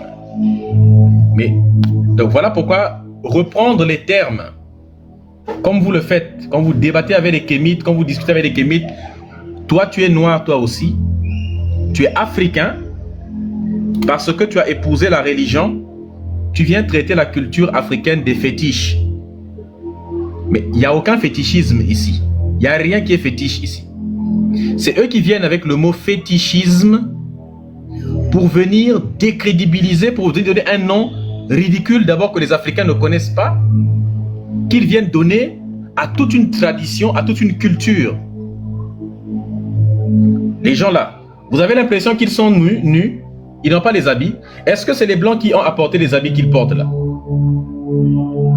Mais donc voilà pourquoi reprendre les termes comme vous le faites, quand vous débattez avec les Kémites, quand vous discutez avec les Kémites, toi tu es noir toi aussi, tu es africain, parce que tu as épousé la religion, tu viens traiter la culture africaine des fétiches. Mais il n'y a aucun fétichisme ici. Il n'y a rien qui est fétiche ici. C'est eux qui viennent avec le mot fétichisme pour venir décrédibiliser, pour venir donner un nom ridicule d'abord que les Africains ne connaissent pas, qu'ils viennent donner à toute une tradition, à toute une culture. Les gens là, vous avez l'impression qu'ils sont nus, ils n'ont pas les habits. Est-ce que c'est les Blancs qui ont apporté les habits qu'ils portent là?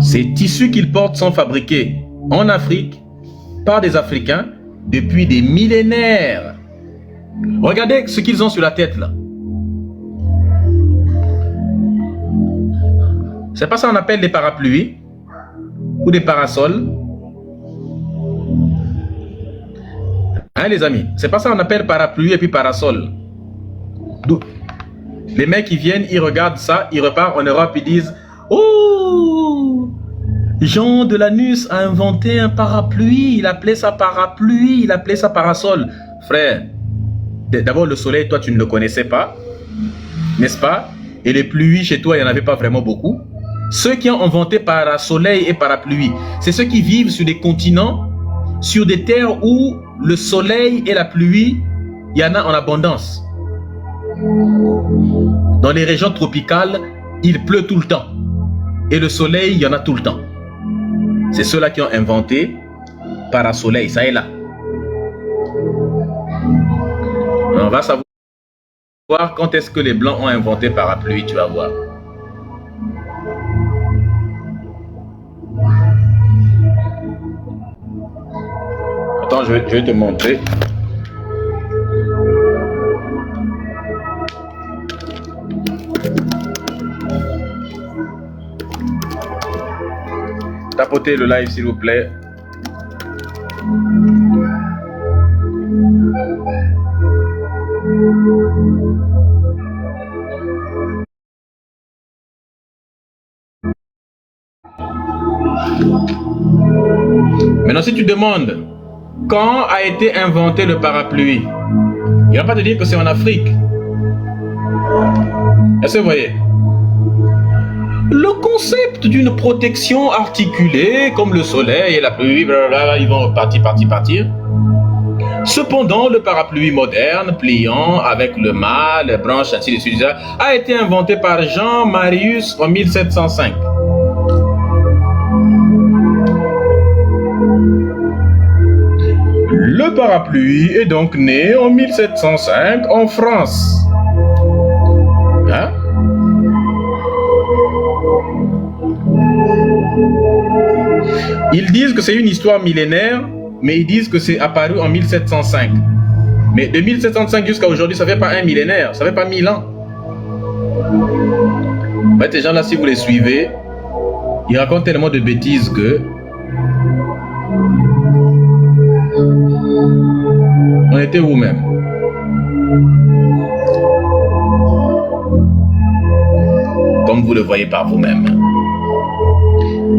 Ces tissus qu'ils portent sont fabriqués en Afrique par des Africains depuis des millénaires. Regardez ce qu'ils ont sur la tête là. C'est pas ça qu'on appelle des parapluies ou des parasols. Hein les amis? C'est pas ça qu'on appelle parapluie et puis parasol. Les mecs qui viennent, ils regardent ça, ils repartent en Europe, ils disent « Oh, Jean de Lanus a inventé un parapluie, il appelait ça parapluie, il appelait ça parasol. » Frère, d'abord le soleil, toi tu ne le connaissais pas, n'est-ce pas? Et les pluies chez toi, il n'y en avait pas vraiment beaucoup. Ceux qui ont inventé parasoleil et parapluie, c'est ceux qui vivent sur des continents, sur des terres où le soleil et la pluie, il y en a en abondance. Dans les régions tropicales, il pleut tout le temps. Et le soleil, il y en a tout le temps. C'est ceux-là qui ont inventé parasoleil, ça est là. On va savoir quand est-ce que les Blancs ont inventé parapluie, tu vas voir. Attends, je vais te montrer. Tapotez le live s'il vous plaît. Maintenant, si tu demandes quand a été inventé le parapluie, il ne va pas te dire que c'est en Afrique. Est-ce que vous voyez? Le concept d'une protection articulée, comme le soleil et la pluie, blablabla, ils vont partir. Cependant, le parapluie moderne, pliant avec le mât, les branches, ainsi de suite, a été inventé par Jean Marius en 1705. Le parapluie est donc né en 1705 en France. Hein? Ils disent que c'est une histoire millénaire, mais ils disent que c'est apparu en 1705. Mais de 1705 jusqu'à aujourd'hui, ça fait pas un millénaire, ça fait pas 1000 ans. En fait, ces gens-là, si vous les suivez, ils racontent tellement de bêtises que on était où même? Comme vous le voyez par vous-même.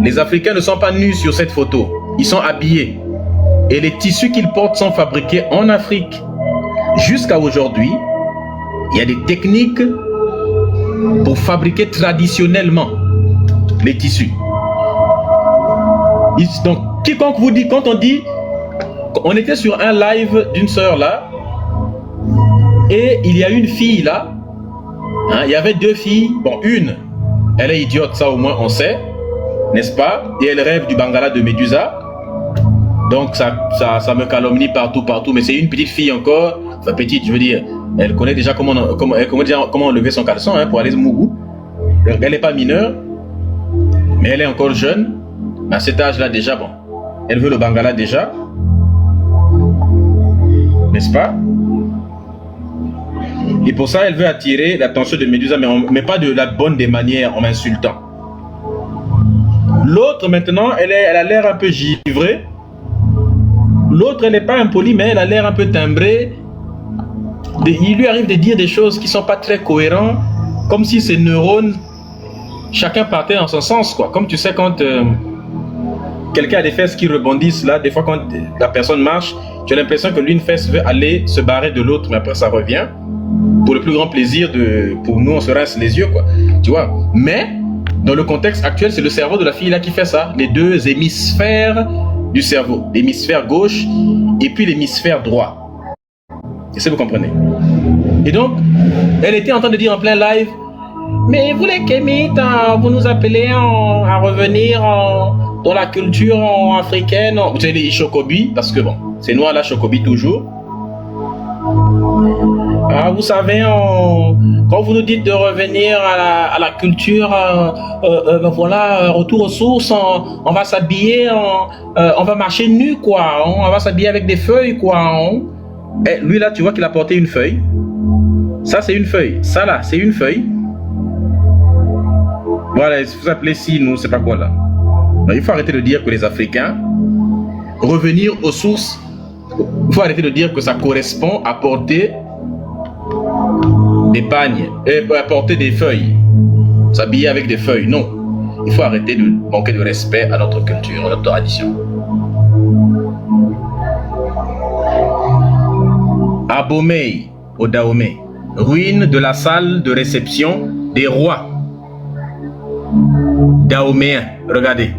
Les Africains ne sont pas nus sur cette photo. Ils sont habillés. Et les tissus qu'ils portent sont fabriqués en Afrique. Jusqu'à aujourd'hui, il y a des techniques pour fabriquer traditionnellement les tissus. Donc, quiconque vous dit, quand on dit, on était sur un live d'une sœur là, et il y a une fille là, hein, il y avait deux filles, bon une, Elle est idiote, ça au moins on sait, n'est-ce pas? Et elle rêve du Bangala de Médusa. Donc ça me calomnie partout, mais c'est une petite fille encore, enfin petite, je veux dire, elle connaît déjà comment enlever son caleçon pour aller au Mougou. Elle n'est pas mineure, mais elle est encore jeune, à cet âge-là déjà, bon, elle veut le Bangala déjà, n'est-ce pas? Et pour ça, elle veut attirer l'attention de Médusa, mais pas de la bonne des manières, en m'insultant. L'autre maintenant, elle a l'air un peu givrée. L'autre, elle n'est pas impolie, mais elle a l'air un peu timbrée. Il lui arrive de dire des choses qui ne sont pas très cohérentes, comme si ses neurones, chacun partait dans son sens, quoi. Comme tu sais, quand quelqu'un a des fesses qui rebondissent, là, des fois, quand la personne marche, tu as l'impression que l'une fesse veut aller se barrer de l'autre, mais après, ça revient. Pour le plus grand plaisir pour nous, on se rince les yeux, quoi. Tu vois. Mais, dans le contexte actuel, c'est le cerveau de la fille, là, qui fait ça. Les deux hémisphères du cerveau, l'hémisphère gauche et puis l'hémisphère droit. Est-ce que vous comprenez? Et donc, elle était en train de dire en plein live, mais vous les Kémites, vous nous appelez à revenir dans la culture africaine. Vous savez les Chokobi, parce que bon, c'est noir là, Chokobi toujours. Vous savez, quand vous nous dites de revenir à la culture, voilà, retour aux sources, on va s'habiller, on va marcher nu, quoi. On va s'habiller avec des feuilles, quoi. Et lui, là, tu vois qu'il a porté une feuille. Ça, c'est une feuille. Ça, là, c'est une feuille. Voilà, vous appelez si, nous, c'est pas quoi, là. Donc, il faut arrêter de dire que les Africains, revenir aux sources, il faut arrêter de dire que ça correspond à porter des pagnes, à porter des feuilles, s'habiller avec des feuilles. Non, il faut arrêter de manquer de respect à notre culture, à notre tradition. Abomey, au Dahomey, ruine de la salle de réception des rois dahoméens. Regardez.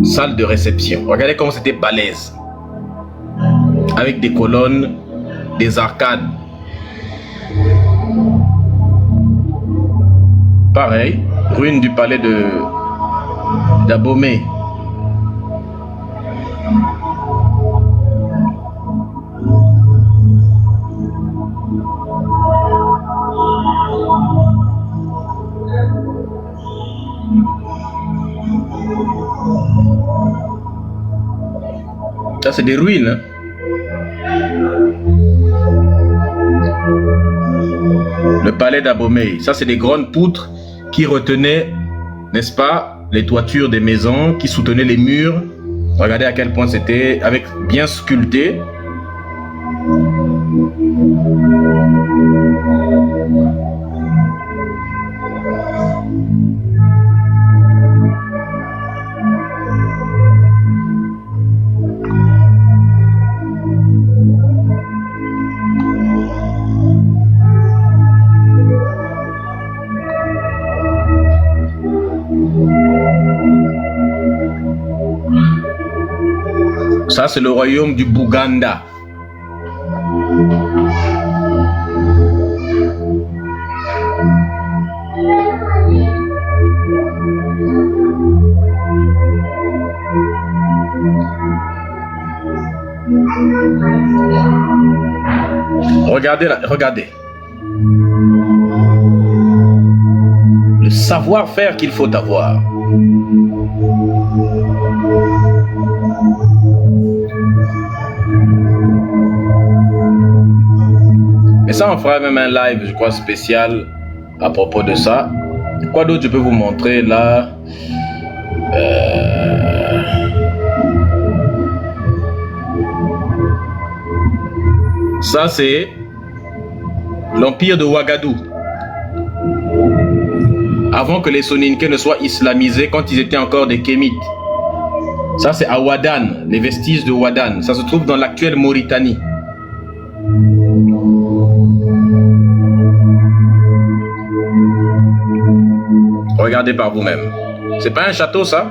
Salle de réception. Regardez comment c'était balèze. Avec des colonnes, des arcades. Pareil, ruine du palais d'Abomey. Ça, c'est des ruines. Hein? Le palais d'Abomey. Ça, c'est des grandes poutres qui retenaient, n'est-ce pas, les toitures des maisons, qui soutenaient les murs. Regardez à quel point c'était avec bien sculpté. Ça, c'est le royaume du Bouganda. Regardez là, regardez. Le savoir-faire qu'il faut avoir. Et ça, on fera même un live, je crois, spécial à propos de ça. Quoi d'autre je peux vous montrer là? Ça, c'est l'empire de Ouagadougou. Avant que les Soninké ne soient islamisés, quand ils étaient encore des Kémites. Ça, c'est à Ouadane, les vestiges de Ouadane. Ça se trouve dans l'actuelle Mauritanie. Regardez par vous-même. C'est pas un château, ça?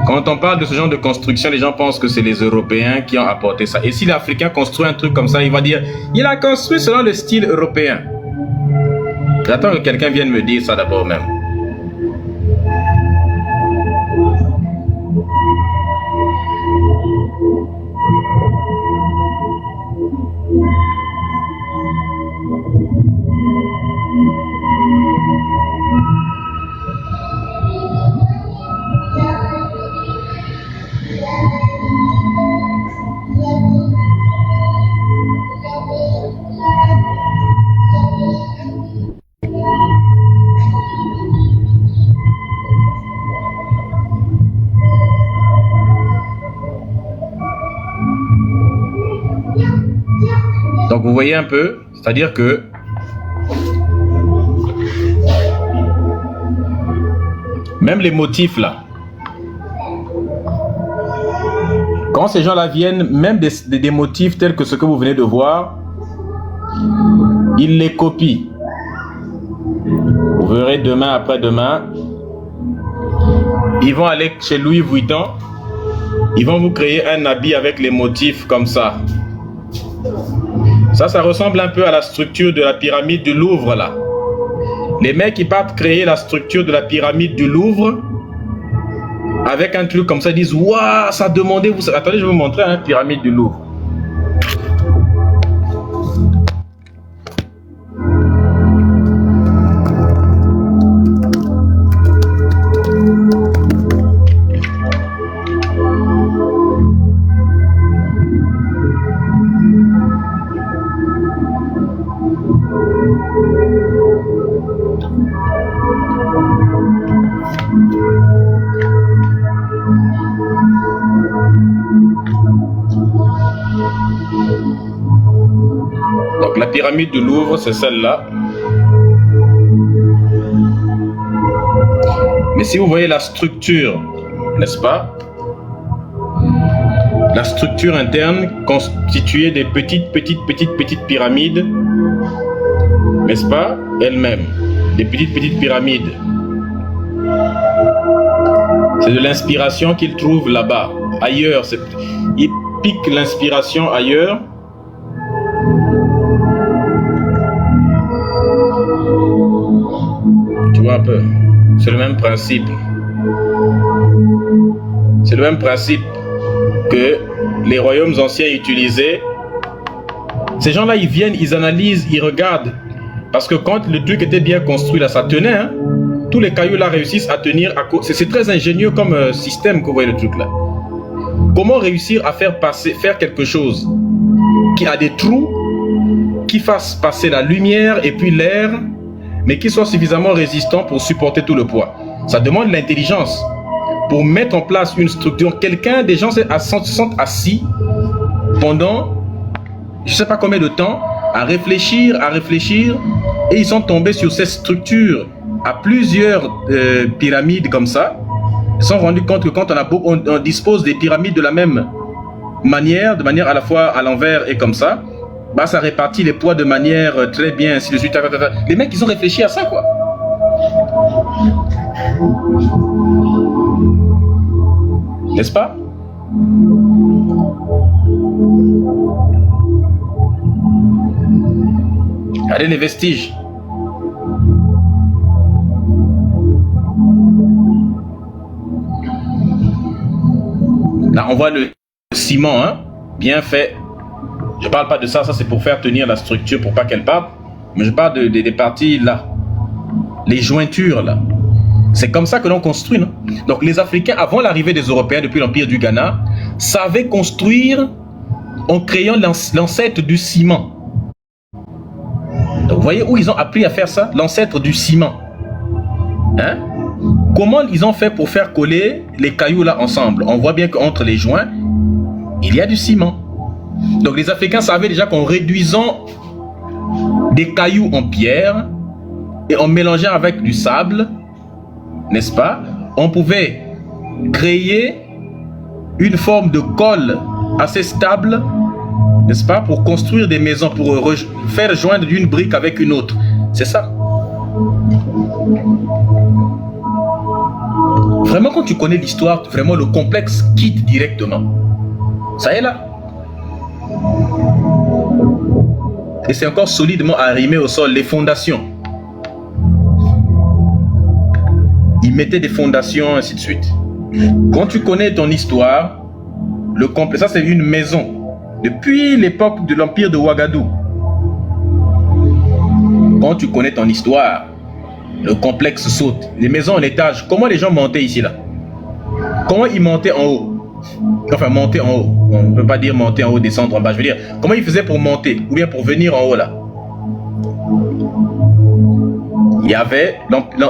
Quand on parle de ce genre de construction, les gens pensent que c'est les Européens qui ont apporté ça. Et si l'Africain construit un truc comme ça, il va dire il a construit selon le style européen. J'attends que quelqu'un vienne me dire ça d'abord même. Donc vous voyez un peu, c'est-à-dire que même les motifs là, quand ces gens-là viennent, même des motifs tels que ce que vous venez de voir, ils les copient. Vous verrez demain, après-demain, ils vont aller chez Louis Vuitton, ils vont vous créer un habit avec les motifs comme ça. Ça ressemble un peu à la structure de la pyramide du Louvre là. Les mecs qui partent créer la structure de la pyramide du Louvre avec un truc comme ça, ils disent waouh, ça demandait. Attendez, je vais vous montrer la pyramide du Louvre. Donc la pyramide du Louvre, c'est celle-là. Mais si vous voyez la structure, n'est-ce pas? La structure interne constituée des petites pyramides, n'est-ce pas? Elle-même, des petites pyramides. C'est de l'inspiration qu'ils trouvent là-bas. Ailleurs, ils piquent l'inspiration ailleurs. Tu vois un peu, c'est le même principe. C'est le même principe que les royaumes anciens utilisaient. Ces gens-là, ils viennent, ils analysent, ils regardent. Parce que quand le truc était bien construit, là, ça tenait. Hein? Tous les cailloux là réussissent à tenir. C'est très ingénieux comme système que vous voyez le truc là. Comment réussir à faire quelque chose qui a des trous, qui fasse passer la lumière et puis l'air, mais qui soit suffisamment résistant pour supporter tout le poids. Ça demande l'intelligence. Pour mettre en place une structure, des gens se sont assis pendant, je ne sais pas combien de temps, à réfléchir, et ils sont tombés sur cette structure à plusieurs pyramides comme ça. Ils se sont rendus compte que quand on dispose des pyramides de la même manière, de manière à la fois à l'envers et comme ça, bah ça répartit les poids de manière très bien, ainsi de suite. Les mecs, ils ont réfléchi à ça, quoi. N'est-ce pas? Regardez les vestiges. Là, on voit le ciment, hein, bien fait. Je parle pas de ça, ça c'est pour faire tenir la structure pour pas qu'elle parte. Mais je parle des parties là. Les jointures là. C'est comme ça que l'on construit, non? Donc les Africains, avant l'arrivée des Européens depuis l'Empire du Ghana, savaient construire en créant l'ancêtre du ciment. Donc vous voyez où ils ont appris à faire ça? L'ancêtre du ciment. Hein? Comment ils ont fait pour faire coller les cailloux là ensemble? On voit bien qu'entre les joints, il y a du ciment. Donc les Africains savaient déjà qu'en réduisant des cailloux en pierre et en mélangeant avec du sable, n'est-ce pas, on pouvait créer une forme de colle assez stable, n'est-ce pas, pour construire des maisons, pour faire joindre d'une brique avec une autre. C'est ça. Vraiment, quand tu connais l'histoire, vraiment le complexe quitte directement. Ça est là. Et c'est encore solidement arrimé au sol, les fondations. Ils mettaient des fondations, ainsi de suite. Quand tu connais ton histoire, le complexe, ça c'est une maison. Depuis l'époque de l'empire de Ouagadougou. Quand tu connais ton histoire, le complexe saute. Les maisons en étage, comment les gens montaient ici là? Comment ils montaient en haut? Enfin, monter en haut. On ne peut pas dire monter en haut, descendre en bas. Je veux dire, comment ils faisaient pour monter? Ou bien pour venir en haut là? Il y avait,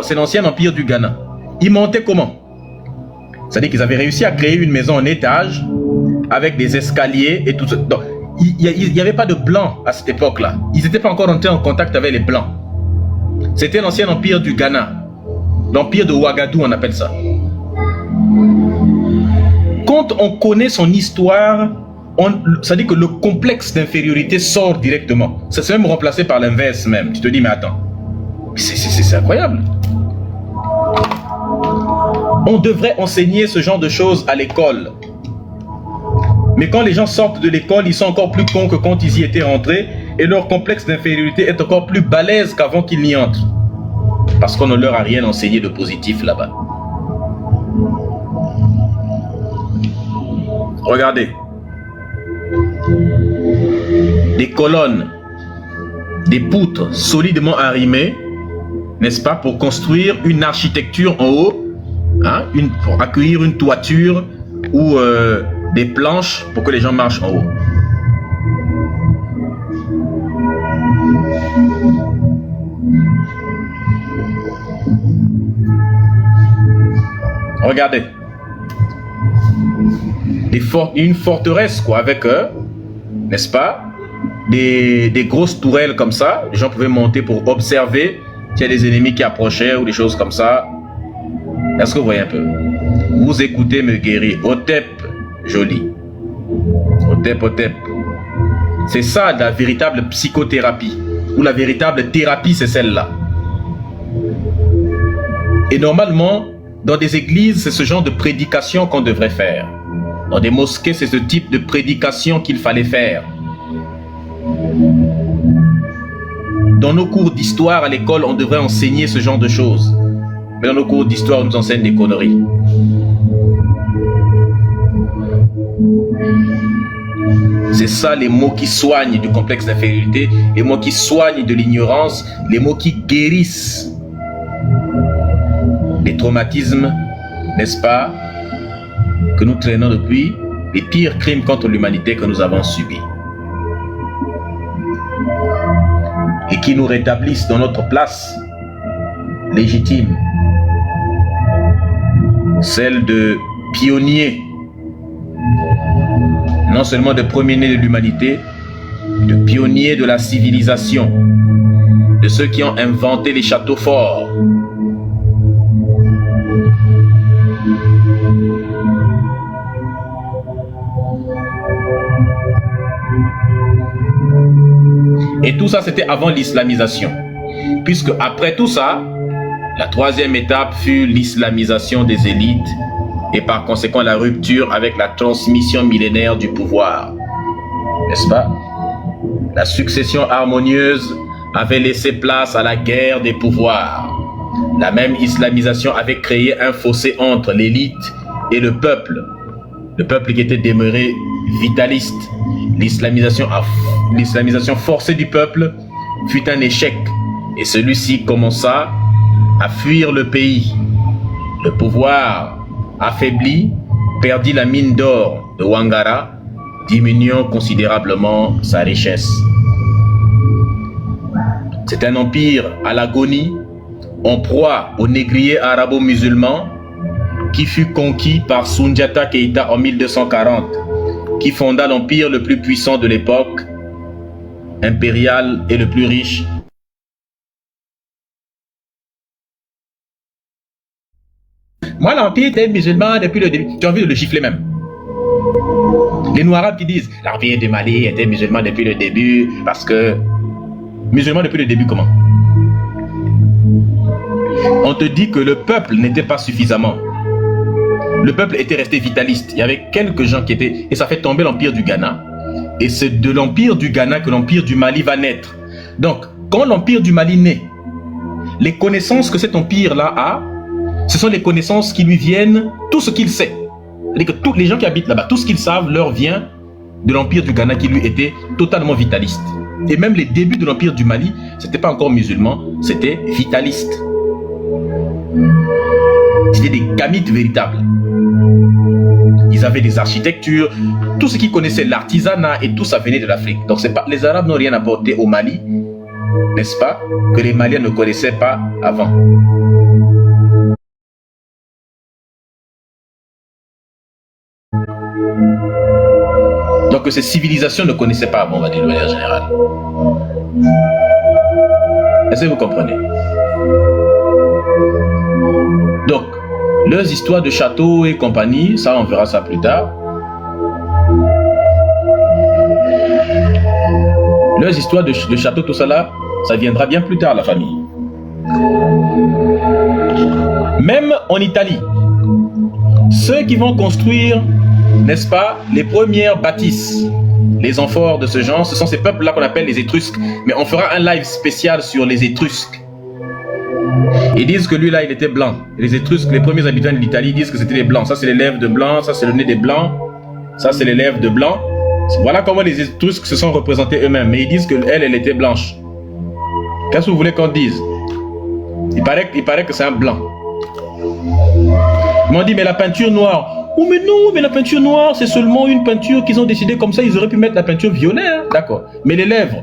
c'est l'ancien empire du Ghana. Ils montaient comment? C'est-à-dire qu'ils avaient réussi à créer une maison en étage avec des escaliers et tout ça. Donc, il n'y avait pas de blancs à cette époque-là. Ils n'étaient pas encore entrés en contact avec les blancs. C'était l'ancien empire du Ghana. L'empire de Ouagadougou, on appelle ça. Quand on connaît son histoire, ça dit que le complexe d'infériorité sort directement. Ça s'est même remplacé par l'inverse même. Tu te dis, mais attends, c'est incroyable. On devrait enseigner ce genre de choses à l'école. Mais quand les gens sortent de l'école, ils sont encore plus cons que quand ils y étaient rentrés et leur complexe d'infériorité est encore plus balèze qu'avant qu'ils n'y entrent. Parce qu'on ne leur a rien enseigné de positif là-bas. Regardez. Des colonnes, des poutres solidement arrimées, n'est-ce pas, pour construire une architecture en haut, hein, pour accueillir une toiture ou des planches pour que les gens marchent en haut. Regardez. Une forteresse, quoi, avec, n'est-ce pas, des grosses tourelles comme ça. Les gens pouvaient monter pour observer s'il y a des ennemis qui approchaient ou des choses comme ça. Est-ce que vous voyez un peu? Vous écoutez me guérir. Otep, joli. Otep, Otep. C'est ça la véritable psychothérapie. Ou la véritable thérapie, c'est celle-là. Et normalement, dans des églises, c'est ce genre de prédication qu'on devrait faire. Dans des mosquées, c'est ce type de prédication qu'il fallait faire. Dans nos cours d'histoire à l'école, on devrait enseigner ce genre de choses. Mais dans nos cours d'histoire, on nous enseigne des conneries. C'est ça les mots qui soignent du complexe d'infériorité, les mots qui soignent de l'ignorance, les mots qui guérissent les traumatismes, n'est-ce pas, que nous traînons depuis, les pires crimes contre l'humanité que nous avons subis. Et qui nous rétablissent dans notre place légitime, celle de pionniers, non seulement de premiers-nés de l'humanité, de pionniers de la civilisation, de ceux qui ont inventé les châteaux forts. Et tout ça, c'était avant l'islamisation. Puisque après tout ça, la troisième étape fut l'islamisation des élites et par conséquent la rupture avec la transmission millénaire du pouvoir. N'est-ce pas? La succession harmonieuse avait laissé place à la guerre des pouvoirs. La même islamisation avait créé un fossé entre l'élite et le peuple. Le peuple qui était demeuré vitaliste. L'islamisation forcée du peuple fut un échec et celui-ci commença à fuir le pays. Le pouvoir affaibli perdit la mine d'or de Wangara, diminuant considérablement sa richesse. C'est un empire à l'agonie, en proie aux négriers arabo-musulmans, qui fut conquis par Soundiata Keïta en 1240, qui fonda l'empire le plus puissant de l'époque, impérial et le plus riche. Moi, l'empire était musulman depuis le début. Tu as envie de le gifler même. Les Noirs qui disent l'empire du Mali était musulman depuis le début parce que... Musulman depuis le début comment? On te dit que le peuple n'était pas suffisamment. Le peuple était resté vitaliste. Il y avait quelques gens qui étaient... Et ça fait tomber l'empire du Ghana. Et c'est de l'empire du Ghana que l'empire du Mali va naître. Donc, quand l'empire du Mali naît, les connaissances que cet empire-là a, ce sont les connaissances qui lui viennent, tout ce qu'il sait. C'est-à-dire que tous les gens qui habitent là-bas, tout ce qu'ils savent leur vient de l'empire du Ghana qui lui était totalement vitaliste. Et même les débuts de l'empire du Mali, c'était pas encore musulman, c'était vitaliste. C'était des gamites véritables. Ils avaient des architectures, tout ce qu'ils connaissaient, l'artisanat et tout ça venait de l'Afrique. Donc c'est pas, les Arabes n'ont rien apporté au Mali, n'est-ce pas, que les Maliens ne connaissaient pas avant. Donc que ces civilisations ne connaissaient pas avant, on va dire de manière générale. Est-ce que vous comprenez? Donc, leurs histoires de châteaux et compagnie, ça on verra ça plus tard. Leurs histoires de châteaux, tout ça là, ça viendra bien plus tard, la famille. Même en Italie, ceux qui vont construire, n'est-ce pas, les premières bâtisses, les amphores de ce genre, ce sont ces peuples-là qu'on appelle les Étrusques. Mais on fera un live spécial sur les Étrusques. Ils disent que lui là, il était blanc. Les Étrusques, les premiers habitants de l'Italie disent que c'était les blancs. Ça, c'est les lèvres de blanc, ça, c'est le nez des blancs, ça, c'est les lèvres de blanc. Voilà comment les Étrusques se sont représentés eux-mêmes. Mais ils disent qu'elle, elle était blanche. Qu'est-ce que vous voulez qu'on dise? Il paraît que c'est un blanc. Ils m'ont dit, mais la peinture noire. Oh mais non, mais la peinture noire, c'est seulement une peinture qu'ils ont décidé comme ça. Ils auraient pu mettre la peinture violet, hein? D'accord. Mais les lèvres,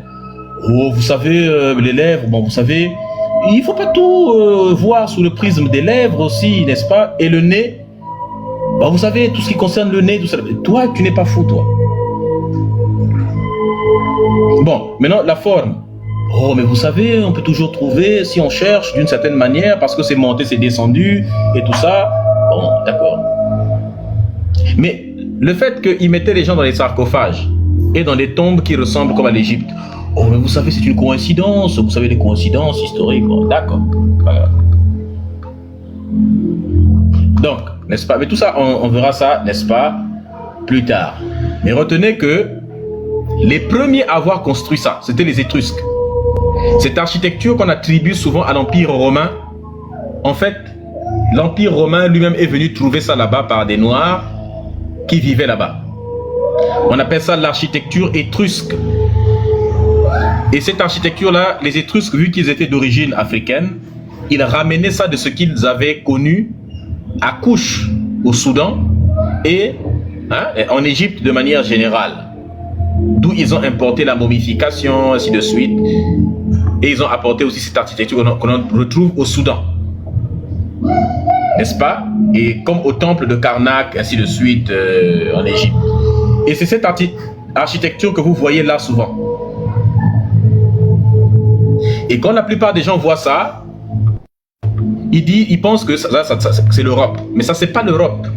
oh vous savez, les lèvres, bon vous savez, il faut pas tout voir sous le prisme des lèvres aussi, n'est-ce pas? Et le nez, bah, vous savez, tout ce qui concerne le nez, tout ça. Toi, tu n'es pas fou, toi. Bon, maintenant la forme. Oh mais vous savez, on peut toujours trouver si on cherche d'une certaine manière parce que c'est monté, c'est descendu et tout ça. Bon, d'accord. Mais le fait qu'ils mettaient les gens dans les sarcophages et dans des tombes qui ressemblent comme à l'Égypte, oh mais vous savez c'est une coïncidence, vous savez les coïncidences historiques, oh, d'accord. Voilà. Donc, n'est-ce pas, mais tout ça on verra ça, n'est-ce pas, plus tard. Mais retenez que les premiers à avoir construit ça, c'était les Étrusques. Cette architecture qu'on attribue souvent à l'Empire romain, en fait, l'Empire romain lui-même est venu trouver ça là-bas par des Noirs qui vivaient là-bas. On appelle ça l'architecture étrusque. Et cette architecture-là, les Étrusques, vu qu'ils étaient d'origine africaine, ils ramenaient ça de ce qu'ils avaient connu à Kouch, au Soudan, et en Égypte de manière générale. D'où ils ont importé la momification, ainsi de suite. Et ils ont apporté aussi cette architecture qu'on retrouve au Soudan. N'est-ce pas? Et comme au temple de Karnak, ainsi de suite en Égypte. Et c'est cette architecture que vous voyez là souvent. Et quand la plupart des gens voient ça, ils pensent que ça c'est l'Europe. Mais ça, c'est pas l'Europe.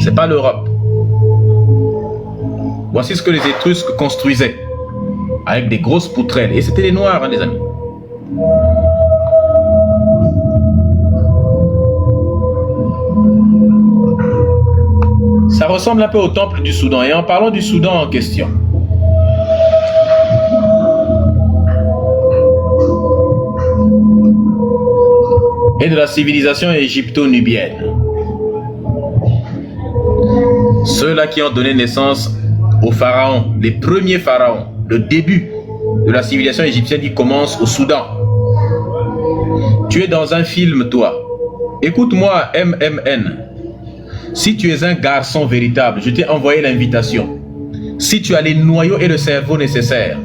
C'est pas l'Europe. Voici ce que les Étrusques construisaient. Avec des grosses poutrelles. Et c'était les Noirs, hein, les amis. Ça ressemble un peu au temple du Soudan. Et en parlant du Soudan en question, et de la civilisation égypto-nubienne, ceux-là qui ont donné naissance aux pharaons, les premiers pharaons, le début de la civilisation égyptienne qui commence au Soudan. Tu es dans un film, toi. Écoute-moi, MMN. Si tu es un garçon véritable, je t'ai envoyé l'invitation. Si tu as les noyaux et le cerveau nécessaires,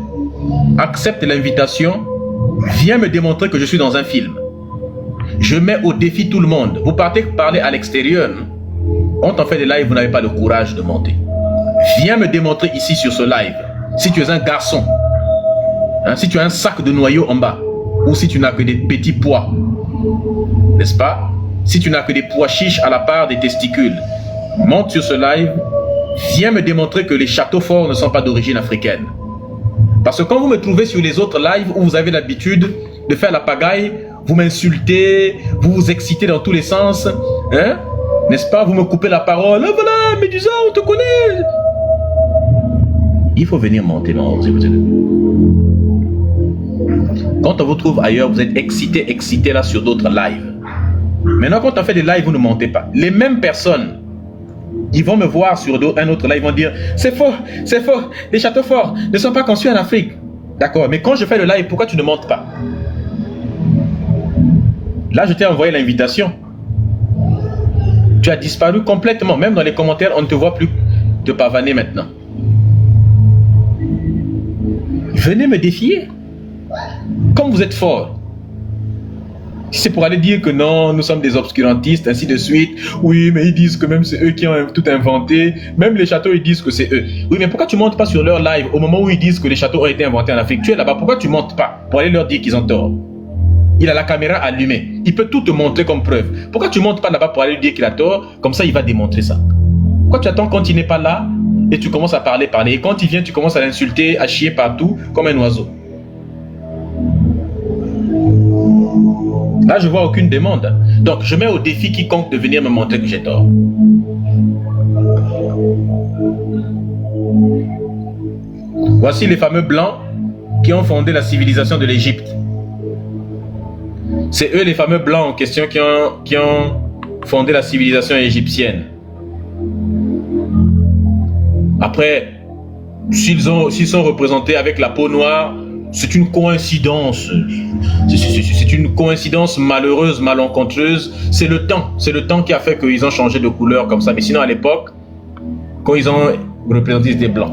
accepte l'invitation. Viens me démontrer que je suis dans un film. Je mets au défi tout le monde. Vous partez parler à l'extérieur. On t'en fait des lives, vous n'avez pas le courage de monter. Viens me démontrer ici sur ce live. Si tu es un garçon, si tu as un sac de noyaux en bas, ou si tu n'as que des petits pois, n'est-ce pas? Si tu n'as que des pois chiches à la part des testicules, monte sur ce live, viens me démontrer que les châteaux forts ne sont pas d'origine africaine. Parce que quand vous me trouvez sur les autres lives où vous avez l'habitude de faire la pagaille, vous m'insultez, vous vous excitez dans tous les sens, hein? N'est-ce pas? Vous me coupez la parole. Ah, voilà, Médusa, on te connaît. Il faut venir monter, non, s'il vous plaît. Quand on vous trouve ailleurs, vous êtes excité là sur d'autres lives. Maintenant, quand on fait des lives, vous ne montez pas. Les mêmes personnes, ils vont me voir sur un autre live, ils vont dire c'est faux, les châteaux forts ne sont pas construits en Afrique. D'accord, mais quand je fais le live, pourquoi tu ne montes pas? Là, je t'ai envoyé l'invitation. Tu as disparu complètement. Même dans les commentaires, on ne te voit plus te pavaner maintenant. Venez me défier. Comme vous êtes fort. Si c'est pour aller dire que non, nous sommes des obscurantistes, ainsi de suite. Oui, mais ils disent que même c'est eux qui ont tout inventé. Même les châteaux, ils disent que c'est eux. Oui, mais pourquoi tu ne montes pas sur leur live au moment où ils disent que les châteaux ont été inventés en Afrique? Tu es là-bas, pourquoi tu ne montes pas pour aller leur dire qu'ils ont tort? Il a la caméra allumée. Il peut tout te montrer comme preuve. Pourquoi tu ne montes pas là-bas pour aller lui dire qu'il a tort? Comme ça, il va démontrer ça. Pourquoi tu attends quand il n'est pas là et tu commences à parler? Et quand il vient, tu commences à l'insulter, à chier partout comme un oiseau. Là, je vois aucune demande. Donc, je mets au défi quiconque de venir me montrer que j'ai tort. Voici les fameux Blancs qui ont fondé la civilisation de l'Égypte. C'est eux les fameux Blancs en question qui ont fondé la civilisation égyptienne. Après, s'ils sont représentés avec la peau noire, c'est une coïncidence. C'est une coïncidence malheureuse, malencontreuse. C'est le temps qui a fait qu'ils ont changé de couleur comme ça. Mais sinon, à l'époque, quand ils ont représenté, ils étaient blancs.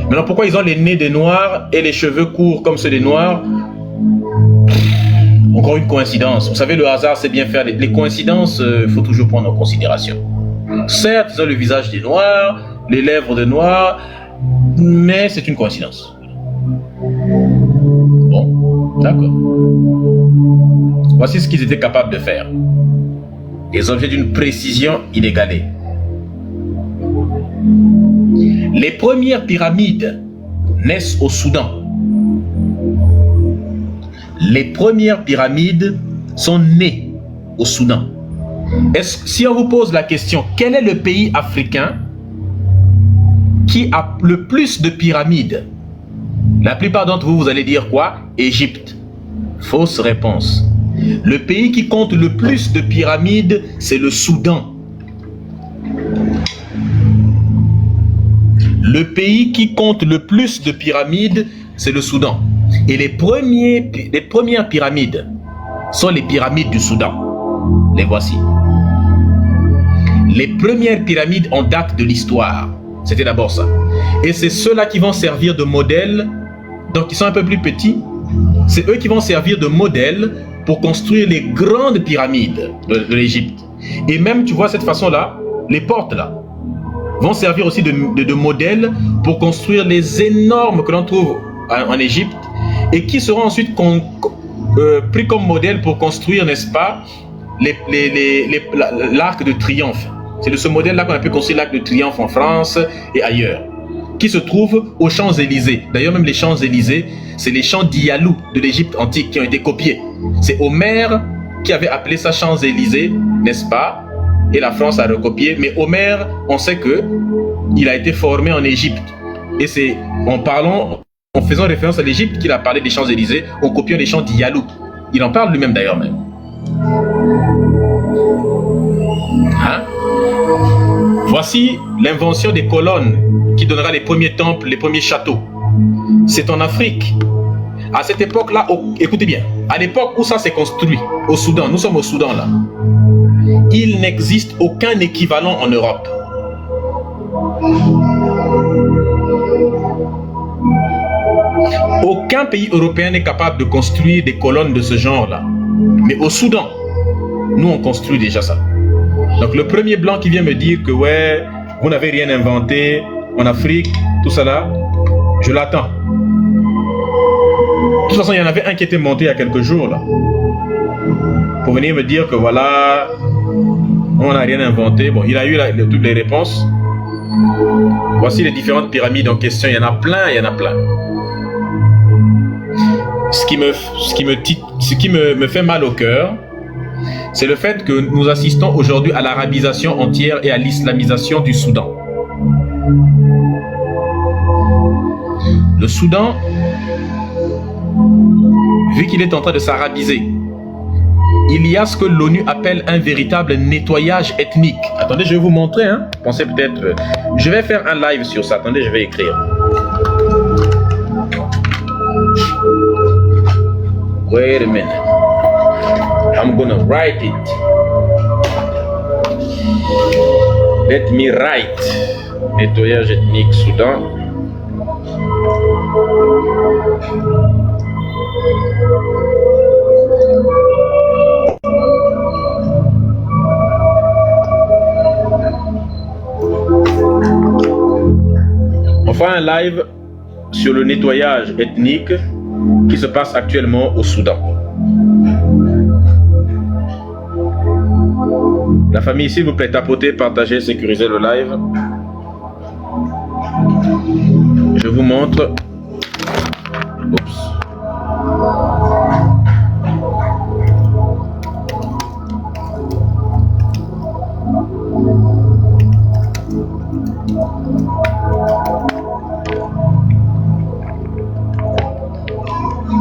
Maintenant, pourquoi ils ont les nez des noirs et les cheveux courts comme ceux des noirs? Encore une coïncidence. Vous savez, le hasard, c'est bien faire. Les coïncidences, il faut toujours prendre en considération. Certes, ils ont le visage des noirs, les lèvres des noirs, mais c'est une coïncidence. Bon, d'accord. Voici ce qu'ils étaient capables de faire. Des objets d'une précision inégalée. Les premières pyramides naissent au Soudan. Les premières pyramides sont nées au Soudan. Si on vous pose la question, quel est le pays africain qui a le plus de pyramides? La plupart d'entre vous, vous allez dire quoi? Égypte. Fausse réponse. Le pays qui compte le plus de pyramides, c'est le Soudan. Le pays qui compte le plus de pyramides, c'est le Soudan. Et les premières pyramides sont les pyramides du Soudan. Les voici. Les premières pyramides en date de l'histoire. C'était d'abord ça. Et c'est ceux-là qui vont servir de modèle. Donc ils sont un peu plus petits. C'est eux qui vont servir de modèle pour construire les grandes pyramides de l'Égypte. Et même, tu vois, cette façon-là, les portes là, vont servir aussi de modèle pour construire les énormes que l'on trouve en Égypte et qui seront ensuite pris comme modèle pour construire, n'est-ce pas, l'arc de triomphe. C'est de ce modèle-là qu'on a pu construire l'arc de triomphe en France et ailleurs, qui se trouve aux Champs-Élysées. D'ailleurs, même les Champs-Élysées, c'est les champs d'Iyalou de l'Égypte antique qui ont été copiés. C'est Homère qui avait appelé ça Champs-Élysées, n'est-ce pas? Et la France a recopié. Mais Homère, on sait que il a été formé en Égypte. Et c'est en faisant référence à l'Égypte qu'il a parlé des Champs-Élysées, en copiant les champs d'Iyalou. Il en parle lui-même d'ailleurs même. Hein? Voici l'invention des colonnes qui donnera les premiers temples, les premiers châteaux. C'est en Afrique. À cette époque-là, écoutez bien, à l'époque où ça s'est construit, au Soudan, nous sommes au Soudan là, il n'existe aucun équivalent en Europe. Aucun pays européen n'est capable de construire des colonnes de ce genre-là. Mais au Soudan, nous on construit déjà ça. Donc le premier blanc qui vient me dire que ouais, vous n'avez rien inventé en Afrique, tout ça là, je l'attends. De toute façon, il y en avait un qui était monté il y a quelques jours là, pour venir me dire que voilà, on n'a rien inventé. Bon, il a eu toutes les réponses. Voici les différentes pyramides en question. Il y en a plein, il y en a plein. Ce qui me ce qui me fait mal au cœur, c'est le fait que nous assistons aujourd'hui à l'arabisation entière et à l'islamisation du Soudan. Le Soudan, vu qu'il est en train de s'arabiser, il y a ce que l'ONU appelle un véritable nettoyage ethnique. Attendez, je vais vous montrer. Pensez peut-être... Je vais faire un live sur ça. Attendez, je vais écrire. Wait a minute. I'm gonna write it. Let me write. Nettoyage ethnique Soudan. On fait un live sur le nettoyage ethnique qui se passe actuellement au Soudan. La famille, s'il vous plaît, tapotez, partagez, sécurisez le live. Je vous montre. Oups.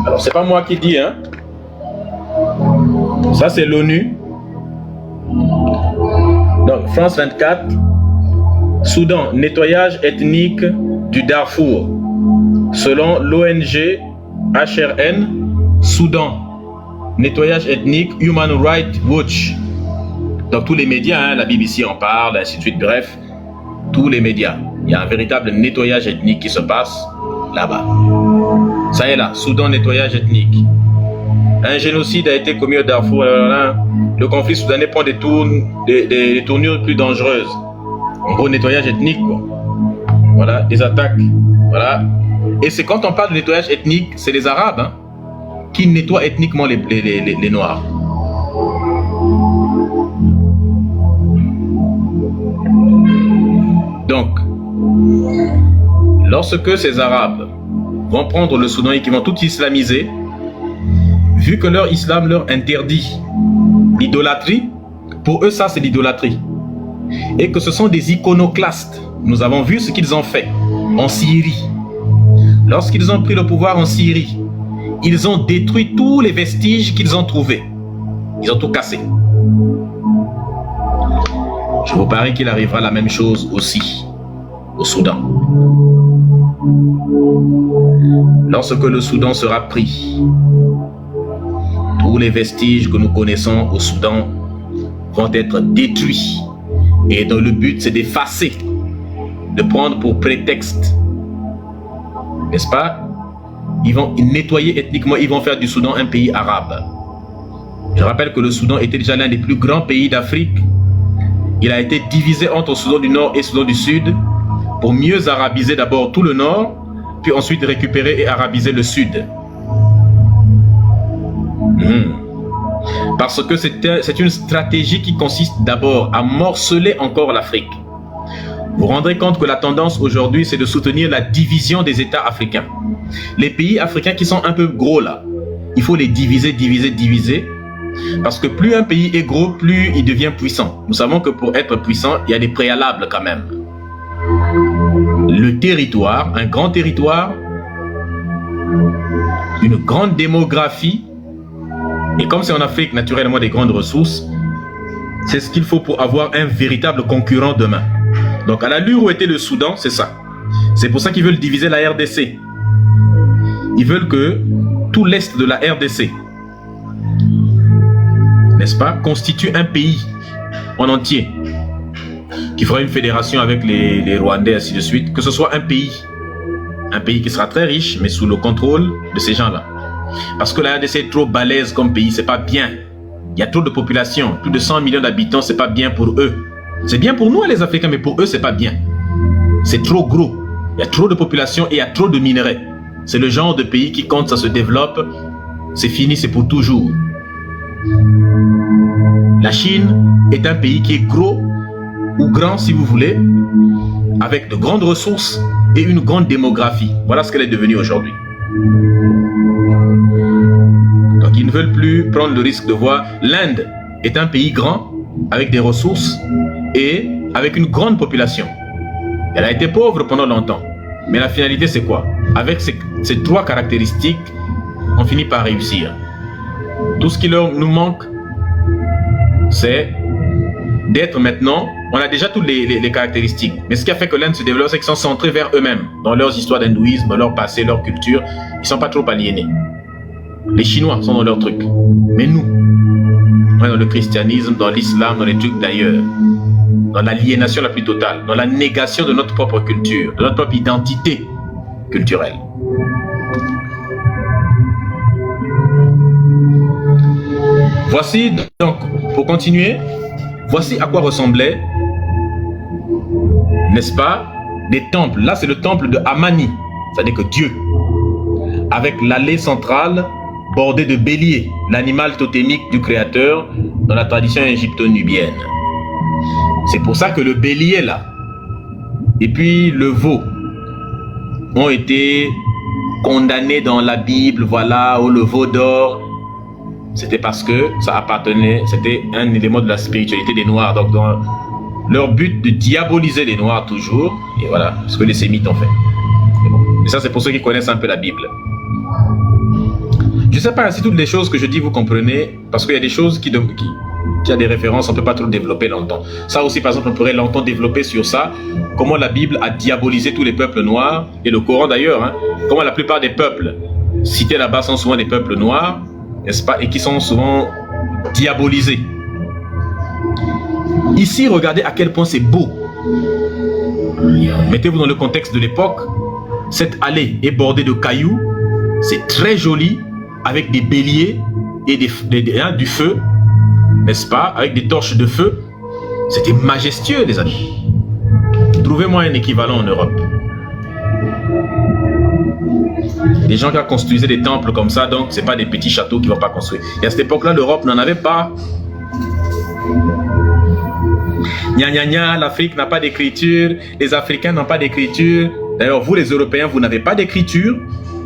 Alors, c'est pas moi qui dis, Ça, c'est l'ONU. Donc, France 24, Soudan, nettoyage ethnique du Darfour. Selon l'ONG HRN, Soudan, nettoyage ethnique, Human Rights Watch. Donc, tous les médias, la BBC en parle, ainsi de suite, bref, tous les médias. Il y a un véritable nettoyage ethnique qui se passe là-bas. Ça y est là, Soudan, nettoyage ethnique. Un génocide a été commis au Darfour. Le conflit soudanais prend des tournures plus dangereuses. En gros, nettoyage ethnique, quoi. Voilà, des attaques. Voilà. Et c'est quand on parle de nettoyage ethnique, c'est les Arabes qui nettoient ethniquement les Noirs. Donc, lorsque ces Arabes vont prendre le Soudan et qui vont tout islamiser, vu que leur islam leur interdit l'idolâtrie, pour eux ça c'est l'idolâtrie, et que ce sont des iconoclastes. Nous avons vu ce qu'ils ont fait en Syrie. Lorsqu'ils ont pris le pouvoir en Syrie, ils ont détruit tous les vestiges qu'ils ont trouvés. Ils ont tout cassé. Je vous parie qu'il arrivera la même chose aussi au Soudan. Lorsque le Soudan sera pris, tous les vestiges que nous connaissons au Soudan vont être détruits. Et dans le but, c'est d'effacer, de prendre pour prétexte, n'est-ce pas? Ils vont nettoyer ethniquement, ils vont faire du Soudan un pays arabe. Je rappelle que le Soudan était déjà l'un des plus grands pays d'Afrique. Il a été divisé entre Soudan du Nord et Soudan du Sud pour mieux arabiser d'abord tout le Nord, puis ensuite récupérer et arabiser le Sud. Parce que c'est une stratégie qui consiste d'abord à morceler encore l'Afrique. Vous vous rendrez compte que la tendance aujourd'hui, c'est de soutenir la division des États africains. Les pays africains qui sont un peu gros là, il faut les diviser. Parce que plus un pays est gros, plus il devient puissant. Nous savons que pour être puissant, il y a des préalables quand même. Le territoire, un grand territoire, une grande démographie, et comme c'est en Afrique naturellement des grandes ressources, c'est ce qu'il faut pour avoir un véritable concurrent demain. Donc à l'allure où était le Soudan, c'est ça. C'est pour ça qu'ils veulent diviser la RDC. Ils veulent que tout l'est de la RDC, n'est-ce pas, constitue un pays en entier, qui fera une fédération avec les Rwandais, ainsi de suite, que ce soit un pays qui sera très riche, mais sous le contrôle de ces gens-là. Parce que la RDC est trop balèze comme pays, c'est pas bien. Il y a trop de population, plus de 100 millions d'habitants, c'est pas bien pour eux. C'est bien pour nous les Africains, mais pour eux c'est pas bien. C'est trop gros, il y a trop de population et il y a trop de minerais. C'est le genre de pays qui, quand ça se développe, c'est fini, c'est pour toujours. La Chine est un pays qui est gros, ou grand si vous voulez, avec de grandes ressources et une grande démographie. Voilà ce qu'elle est devenue aujourd'hui. Donc ils ne veulent plus prendre le risque de voir. L'Inde est un pays grand, avec des ressources et avec une grande population. Elle a été pauvre pendant longtemps. Mais la finalité, c'est quoi? Avec ces trois caractéristiques, on finit par réussir. Tout ce qui nous manque, c'est d'être maintenant... On a déjà toutes les caractéristiques. Mais ce qui a fait que l'Inde se développe, c'est qu'ils sont centrés vers eux-mêmes, dans leurs histoires d'hindouisme, leur passé, leur culture. Ils ne sont pas trop aliénés. Les Chinois sont dans leur truc. Mais nous, on est dans le christianisme, dans l'islam, dans les trucs d'ailleurs. Dans l'aliénation la plus totale, dans la négation de notre propre culture, de notre propre identité culturelle. Voici donc, pour continuer, voici à quoi ressemblaient, n'est-ce pas, des temples. Là, c'est le temple de Amani, c'est-à-dire que Dieu, avec l'allée centrale bordée de béliers, l'animal totémique du Créateur dans la tradition égypto-nubienne. C'est pour ça que le bélier là, et puis le veau, ont été condamnés dans la Bible, voilà, ou le veau d'or. C'était parce que ça appartenait, c'était un élément de la spiritualité des Noirs. Donc, dans leur but de diaboliser les Noirs toujours, et voilà, ce que les Sémites ont fait. Et, bon. Et ça, c'est pour ceux qui connaissent un peu la Bible. Je ne sais pas si toutes les choses que je dis vous comprenez, parce qu'il y a des choses qui a des références, on ne peut pas trop développer longtemps. Ça aussi, par exemple, on pourrait longtemps développer sur ça, comment la Bible a diabolisé tous les peuples noirs, et le Coran d'ailleurs, hein, comment la plupart des peuples cités là-bas sont souvent des peuples noirs, n'est-ce pas, et qui sont souvent diabolisés. Ici, regardez à quel point c'est beau. Mettez-vous dans le contexte de l'époque, cette allée est bordée de cailloux, c'est très joli, avec des béliers et du feu, n'est-ce pas, avec des torches de feu. C'était majestueux, les amis. Trouvez-moi un équivalent en Europe. Les gens qui construisaient des temples comme ça, donc c'est pas des petits châteaux qu'ils vont pas construire. Et à cette époque-là, l'Europe n'en avait pas. Gna gna gna, l'Afrique n'a pas d'écriture, les Africains n'ont pas d'écriture. D'ailleurs, vous les Européens, vous n'avez pas d'écriture.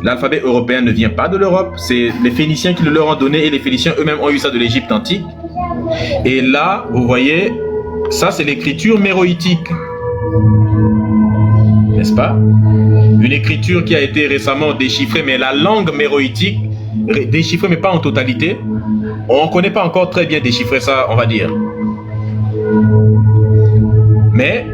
L'alphabet européen ne vient pas de l'Europe. C'est les Phéniciens qui le leur ont donné, et les Phéniciens eux-mêmes ont eu ça de l'Égypte antique. Et là, vous voyez, ça c'est l'écriture méroïtique. N'est-ce pas? Une écriture qui a été récemment déchiffrée, mais la langue méroïtique, déchiffrée mais pas en totalité. On ne connaît pas encore très bien déchiffrer ça, on va dire. Mais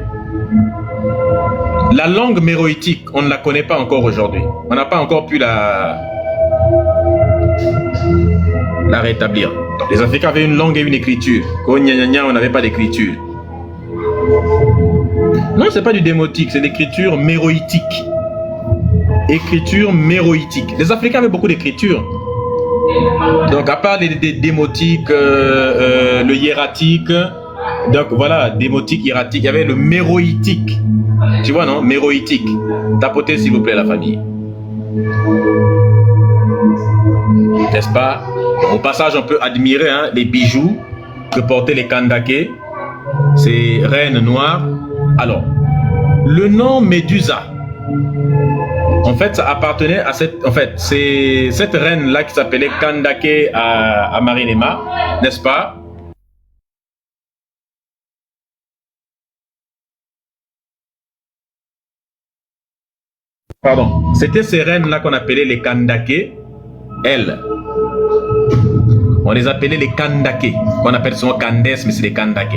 la langue méroïtique, on ne la connaît pas encore aujourd'hui. On n'a pas encore pu la rétablir. Donc, les Africains avaient une langue et une écriture. Quand on n'avait pas d'écriture. Non, c'est pas du démotique, c'est l'écriture méroïtique. Écriture méroïtique. Les Africains avaient beaucoup d'écriture. Donc, à part les démotiques, le hiératique, donc voilà, démotique, hiératique, il y avait le méroïtique. Tu vois, non? Méroïtique. Tapotez, s'il vous plaît, la famille. N'est-ce pas? Au passage, on peut admirer les bijoux que portaient les Kandake, ces reines noires. Alors, le nom Médusa, en fait, ça appartenait à c'est cette reine-là qui s'appelait Kandake à Marinema, n'est-ce pas? Pardon, c'était ces reines-là qu'on appelait les Kandake, elles. On les appelait les Kandake, qu'on appelle souvent Candace, mais c'est les Kandake.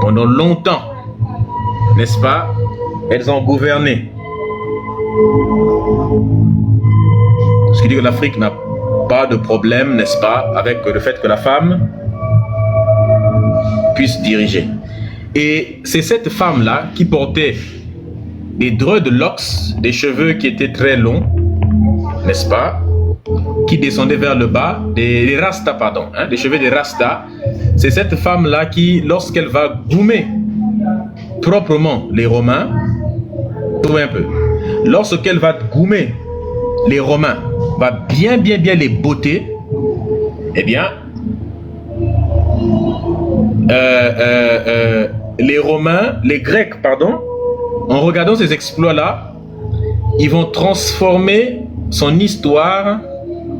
Pendant longtemps, n'est-ce pas, elles ont gouverné. Ce qui dit que l'Afrique n'a pas de problème, n'est-ce pas, avec le fait que la femme puisse diriger. Et c'est cette femme-là qui portait des dreadlocks, des cheveux qui étaient très longs, n'est-ce pas, qui descendaient vers le bas, des rastas, pardon, des cheveux des rastas. C'est cette femme-là qui, lorsqu'elle va goumer proprement les Romains, trouvez un peu, lorsqu'elle va goumer les Romains, va bien les botter, eh bien, les Romains, les Grecs, pardon, en regardant ces exploits-là, ils vont transformer son histoire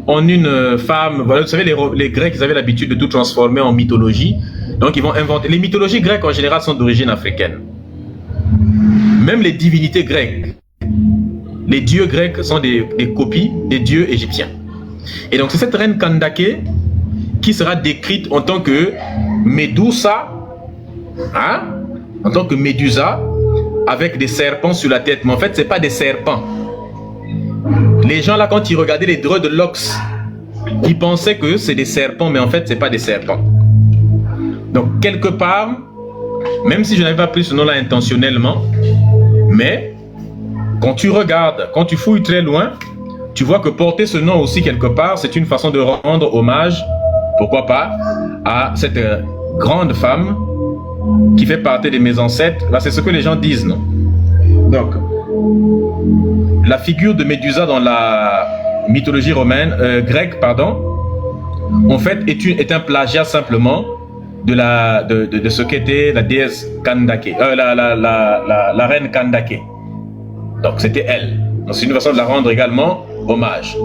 en une femme. Voilà, vous savez, les Grecs, ils avaient l'habitude de tout transformer en mythologie. Donc, ils vont inventer. Les mythologies grecques, en général, sont d'origine africaine. Même les divinités grecques, les dieux grecs sont des copies des dieux égyptiens. Et donc, c'est cette reine Kandake qui sera décrite en tant que Médusa, hein? En tant que Médusa, avec des serpents sur la tête. Mais en fait, ce n'est pas des serpents. Les gens là, quand ils regardaient les dreux de Lox, ils pensaient que c'est des serpents, mais en fait, ce n'est pas des serpents. Donc, quelque part, même si je n'avais pas pris ce nom-là intentionnellement, mais quand tu regardes, quand tu fouilles très loin, tu vois que porter ce nom aussi quelque part, c'est une façon de rendre hommage, pourquoi pas, à cette grande femme qui fait partie de mes ancêtres. Là, c'est ce que les gens disent, non? Donc, la figure de Médusa dans la mythologie romaine, grecque, pardon, en fait, est un plagiat simplement de ce qu'était la déesse Kandake, la reine Kandake. Donc, c'était elle. Donc, c'est une façon de la rendre également hommage.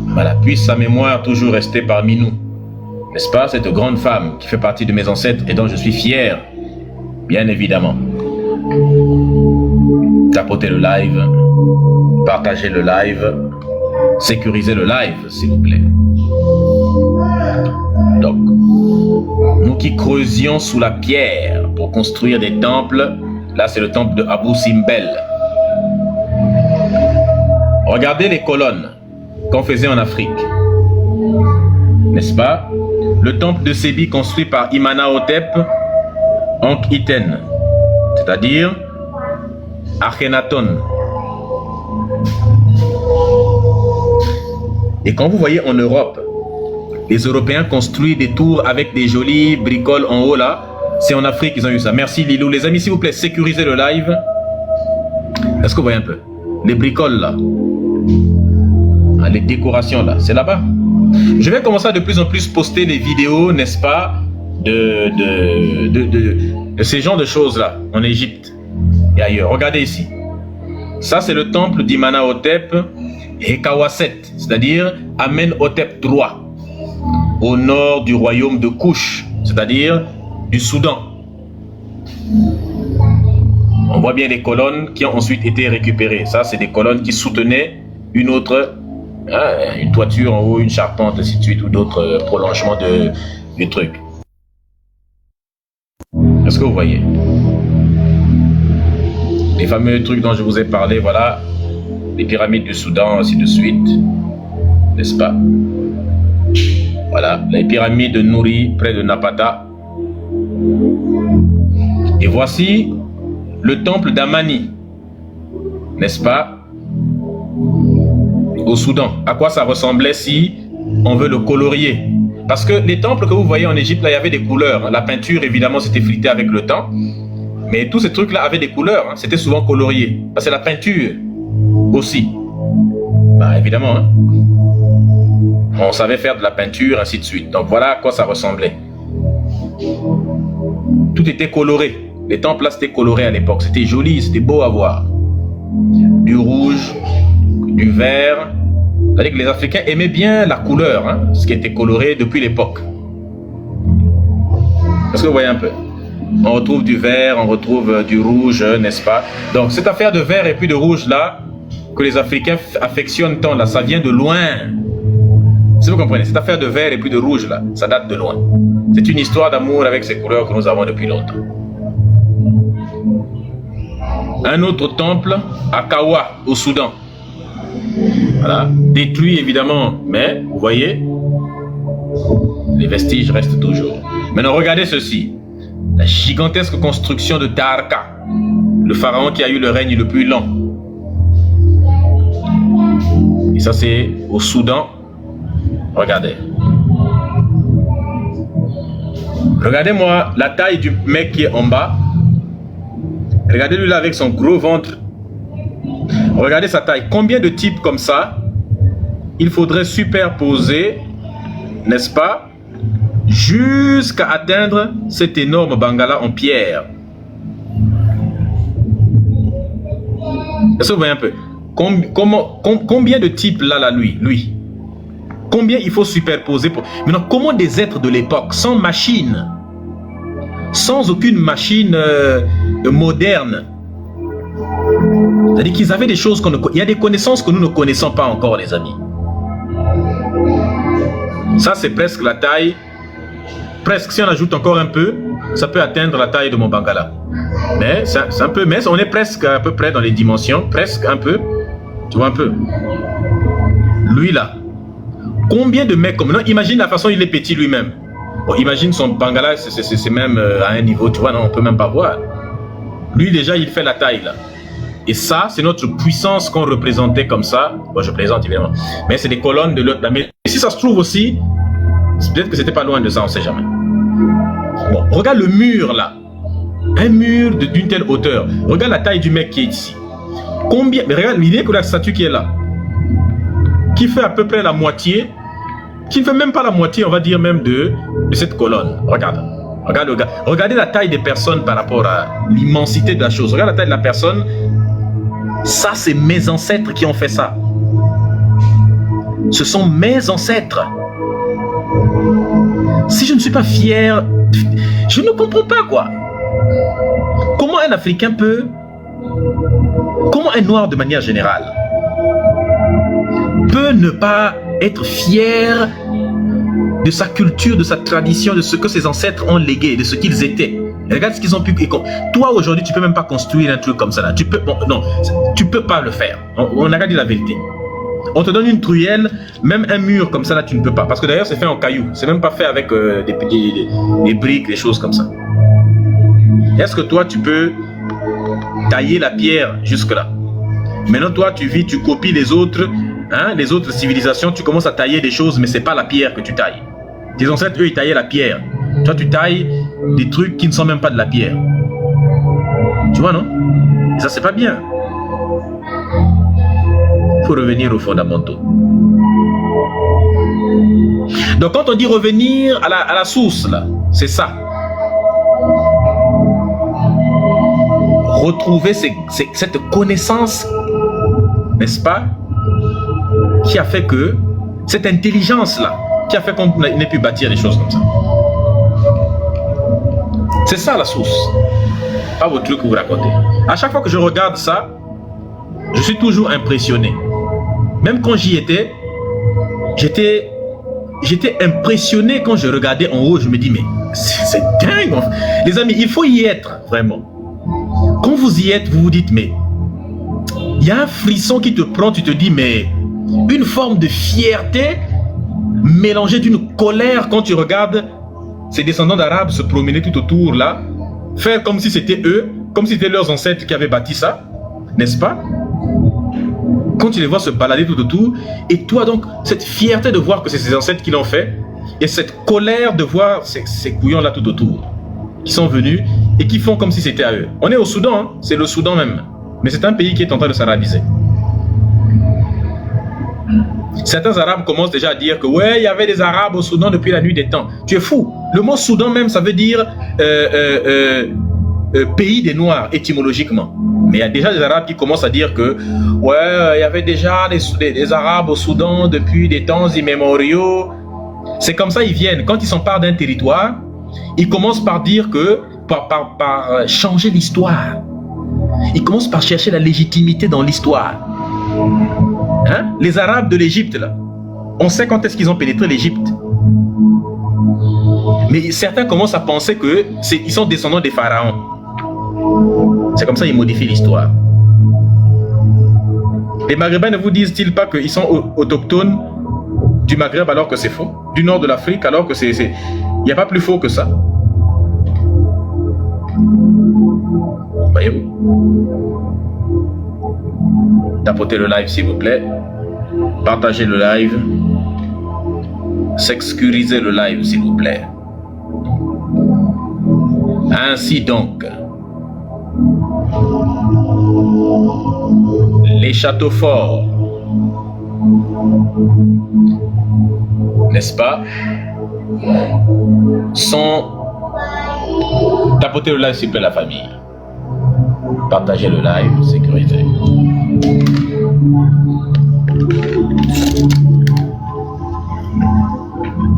Voilà, puisse sa mémoire toujours rester parmi nous. N'est-ce pas, cette grande femme qui fait partie de mes ancêtres et dont je suis fier, bien évidemment. Tapotez le live, partagez le live, sécurisez le live, s'il vous plaît. Donc, nous qui creusions sous la pierre pour construire des temples, là c'est le temple de Abu Simbel. Regardez les colonnes qu'on faisait en Afrique, n'est-ce pas? Le temple de Sébi construit par Imhotep Ankh-Iten, c'est-à-dire Akhenaton. Et quand vous voyez en Europe, les Européens construisent des tours avec des jolies bricoles en haut là, c'est en Afrique qu'ils ont eu ça. Merci Lilou. Les amis, s'il vous plaît, sécurisez le live. Est-ce que vous voyez un peu? Les bricoles là, les décorations là, c'est là-bas. Je vais commencer à de plus en plus poster des vidéos, n'est-ce pas, de ces genres de choses là, en Égypte et ailleurs. Regardez ici. Ça, c'est le temple d'Imhotep Hekawaset, c'est-à-dire Amenhotep III, au nord du royaume de Kouch, c'est-à-dire du Soudan. On voit bien les colonnes qui ont ensuite été récupérées. Ça, c'est des colonnes qui soutenaient une autre, une toiture en haut, une charpente, ainsi de suite, ou d'autres prolongements du truc. Est-ce que vous voyez? Les fameux trucs dont je vous ai parlé, voilà, les pyramides du Soudan, ainsi de suite, n'est-ce pas? Voilà, les pyramides de Nouri, près de Napata. Et voici le temple d'Amani, n'est-ce pas, au Soudan. À quoi ça ressemblait si on veut le colorier? Parce que les temples que vous voyez en Égypte, là, il y avait des couleurs. La peinture, évidemment, s'était fritée avec le temps. Mais tous ces trucs-là avaient des couleurs. C'était souvent colorié. Parce que la peinture aussi. Bah, évidemment. On savait faire de la peinture, ainsi de suite. Donc voilà à quoi ça ressemblait. Tout était coloré. Les temples là, c'était coloré à l'époque. C'était joli, c'était beau à voir. Du rouge, du vert. C'est-à-dire que les Africains aimaient bien la couleur, ce qui était coloré depuis l'époque. Est-ce que vous voyez un peu? On retrouve du vert, on retrouve du rouge, n'est-ce pas? Donc cette affaire de vert et puis de rouge là, que les Africains affectionnent tant là, ça vient de loin. Si vous comprenez, cette affaire de vert et puis de rouge là, ça date de loin. C'est une histoire d'amour avec ces couleurs que nous avons depuis longtemps. Un autre temple à Kawa, au Soudan. Voilà, détruit évidemment, mais vous voyez, les vestiges restent toujours. Maintenant, regardez ceci. La gigantesque construction de Taharqa, le pharaon qui a eu le règne le plus long. Et ça, c'est au Soudan. Regardez. Regardez-moi la taille du mec qui est en bas. Regardez-lui là avec son gros ventre. Regardez sa taille. Combien de types comme ça il faudrait superposer, n'est-ce pas, jusqu'à atteindre cet énorme bangala en pierre? Est-ce que vous voyez un peu? Combien de types là, lui? Combien il faut superposer pour... Maintenant, comment des êtres de l'époque, sans machine, sans aucune machine moderne, c'est-à-dire qu'ils avaient des choses qu'on ne... Il y a des connaissances que nous ne connaissons pas encore, les amis. Ça, c'est presque la taille. Presque, si on ajoute encore un peu, ça peut atteindre la taille de mon Bangala. Mais c'est un peu... Mais on est presque à peu près dans les dimensions. Presque un peu. Tu vois un peu. Lui, là. Combien de mecs comme... Non, imagine la façon il est petit lui-même. Bon, imagine son Bangala, c'est même à un niveau, tu vois, non, on peut même pas voir. Lui, déjà, il fait la taille, là. Et ça, c'est notre puissance qu'on représentait comme ça. Bon, je plaisante, évidemment. Mais c'est des colonnes de l'autre. Mais si ça se trouve aussi, peut-être que c'était pas loin de ça, on sait jamais. Bon, regarde le mur, là. Un mur d'une telle hauteur. Regarde la taille du mec qui est ici. Combien... Mais regarde l'idée que la statue qui est là. Qui fait à peu près la moitié. Qui ne fait même pas la moitié, on va dire même de cette colonne. Regarde. Regardez la taille des personnes par rapport à l'immensité de la chose. Regarde la taille de la personne. Ça, c'est mes ancêtres qui ont fait ça. Ce sont mes ancêtres. Si je ne suis pas fier, je ne comprends pas, quoi. Comment un Africain peut... Comment un Noir, de manière générale, peut ne pas être fier de sa culture, de sa tradition, de ce que ses ancêtres ont légué, de ce qu'ils étaient. Et regarde ce qu'ils ont pu... Toi, aujourd'hui, tu peux même pas construire un truc comme ça, là. Tu peux... Bon, non, tu peux pas le faire. On a regardé la vérité. On te donne une truelle, même un mur comme ça, là, tu ne peux pas. Parce que d'ailleurs, c'est fait en cailloux. C'est même pas fait avec des briques, des choses comme ça. Est-ce que toi, tu peux tailler la pierre jusque-là? Maintenant, toi, tu vis, tu copies les autres, hein, les autres civilisations, tu commences à tailler des choses, mais c'est pas la pierre que tu tailles. Tes ancêtres, eux, ils taillaient la pierre. Toi, tu tailles des trucs qui ne sont même pas de la pierre. Tu vois, non? Et ça, c'est pas bien. Il faut revenir aux fondamentaux. Donc, quand on dit revenir à la source, là, c'est ça. Retrouver cette connaissance, n'est-ce pas, qui a fait que, cette intelligence-là, qui a fait qu'on ait pu bâtir des choses comme ça. C'est ça la source. Pas vos trucs que vous racontez. À chaque fois que je regarde ça, je suis toujours impressionné. Même quand j'y étais, j'étais impressionné quand je regardais en haut. Je me dis, mais c'est dingue. Les amis, il faut y être, vraiment. Quand vous y êtes, vous vous dites, mais il y a un frisson qui te prend, tu te dis, mais une forme de fierté mélangée d'une colère quand tu regardes ces descendants d'Arabes se promener tout autour là, faire comme si c'était eux, comme si c'était leurs ancêtres qui avaient bâti ça, n'est-ce pas? Quand tu les vois se balader tout autour, et toi donc, cette fierté de voir que c'est ses ancêtres qui l'ont fait, et cette colère de voir ces couillons là tout autour, qui sont venus et qui font comme si c'était à eux. On est au Soudan, hein? C'est le Soudan même, mais c'est un pays qui est en train de s'arabiser. Certains Arabes commencent déjà à dire que ouais, il y avait des Arabes au Soudan depuis la nuit des temps. Tu es fou. Le mot Soudan même, ça veut dire pays des Noirs étymologiquement. Mais il y a déjà des Arabes qui commencent à dire que ouais, il y avait déjà des Arabes au Soudan depuis des temps immémoriaux. C'est comme ça ils viennent. Quand ils s'emparent d'un territoire, ils commencent par dire que par changer l'histoire. Ils commencent par chercher la légitimité dans l'histoire. Hein? Les Arabes de l'Égypte, là, on sait quand est-ce qu'ils ont pénétré l'Égypte. Mais certains commencent à penser qu'ils sont descendants des pharaons. C'est comme ça qu'ils modifient l'histoire. Les Maghrébins ne vous disent-ils pas qu'ils sont autochtones du Maghreb alors que c'est faux? Du nord de l'Afrique alors que c'est... Il n'y a pas plus faux que ça. Voyez-vous? Tapotez le live s'il vous plaît. Partagez le live. Sécurisez le live s'il vous plaît. Ainsi donc, les châteaux forts, n'est-ce pas, sont... Tapotez le live s'il vous plaît la famille. Partagez le live, sécurité.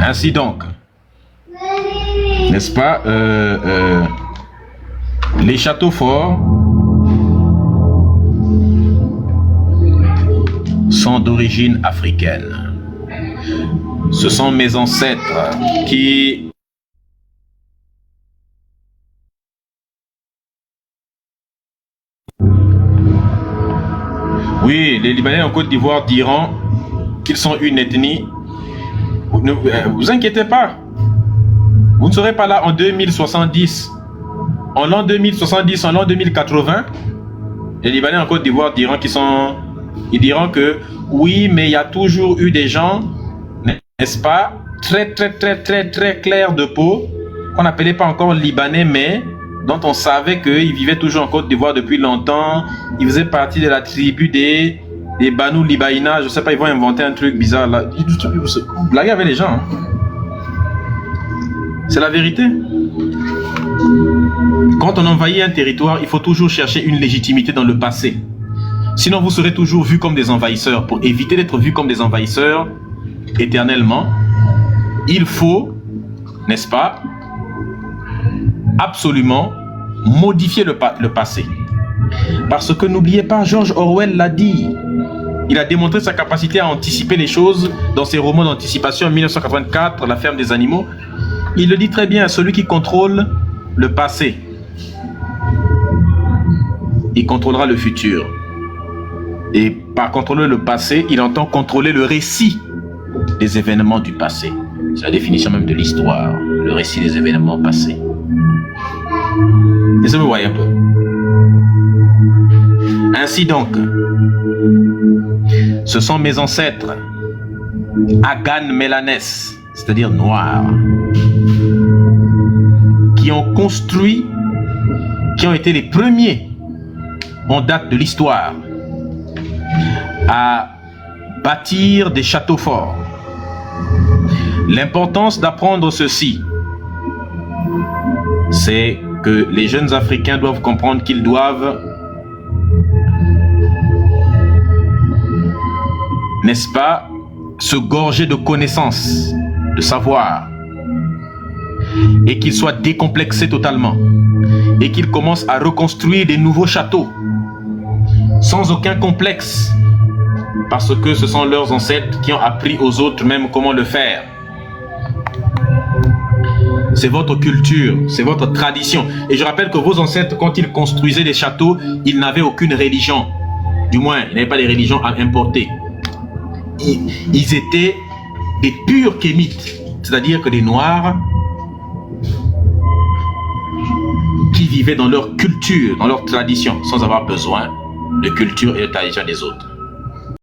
Ainsi donc, n'est-ce pas, les châteaux forts sont d'origine africaine. Ce sont mes ancêtres qui oui, les Libanais en Côte d'Ivoire diront qu'ils sont une ethnie. Ne vous inquiétez pas. Vous ne serez pas là en 2070. En l'an 2070, en l'an 2080, les Libanais en Côte d'Ivoire diront qu'ils sont... Ils diront que oui, mais il y a toujours eu des gens, n'est-ce pas, très clairs de peau, qu'on n'appelait pas encore Libanais, mais dont on savait qu'ils vivaient toujours en Côte d'Ivoire depuis longtemps. Ils faisaient partie de la tribu des Banou Libaïna. Je sais pas, ils vont inventer un truc bizarre là. Blaguez avec les gens. Hein. C'est la vérité. Quand on envahit un territoire, il faut toujours chercher une légitimité dans le passé. Sinon, vous serez toujours vus comme des envahisseurs. Pour éviter d'être vus comme des envahisseurs éternellement, il faut, n'est-ce pas, absolument modifier le passé. Parce que n'oubliez pas, George Orwell l'a dit. Il a démontré sa capacité à anticiper les choses dans ses romans d'anticipation en 1984, La ferme des animaux. Il le dit très bien, celui qui contrôle le passé, il contrôlera le futur. Et par contrôler le passé, il entend contrôler le récit des événements du passé. C'est la définition même de l'histoire, le récit des événements passés. Et ça, vous voyez un peu. Ainsi donc, ce sont mes ancêtres, Agan Mélanès, c'est-à-dire noirs, qui ont construit, qui ont été les premiers en date de l'histoire à bâtir des châteaux forts. L'importance d'apprendre ceci, c'est que les jeunes Africains doivent comprendre qu'ils doivent, n'est-ce pas, se gorger de connaissances, de savoir, et qu'ils soient décomplexés totalement, et qu'ils commencent à reconstruire des nouveaux châteaux, sans aucun complexe, parce que ce sont leurs ancêtres qui ont appris aux autres même comment le faire. C'est votre culture, c'est votre tradition. Et je rappelle que vos ancêtres, quand ils construisaient des châteaux, ils n'avaient aucune religion. Du moins, ils n'avaient pas de religion à importer. Ils étaient des purs kémites, c'est-à-dire que des Noirs qui vivaient dans leur culture, dans leur tradition, sans avoir besoin de culture et de tradition des autres.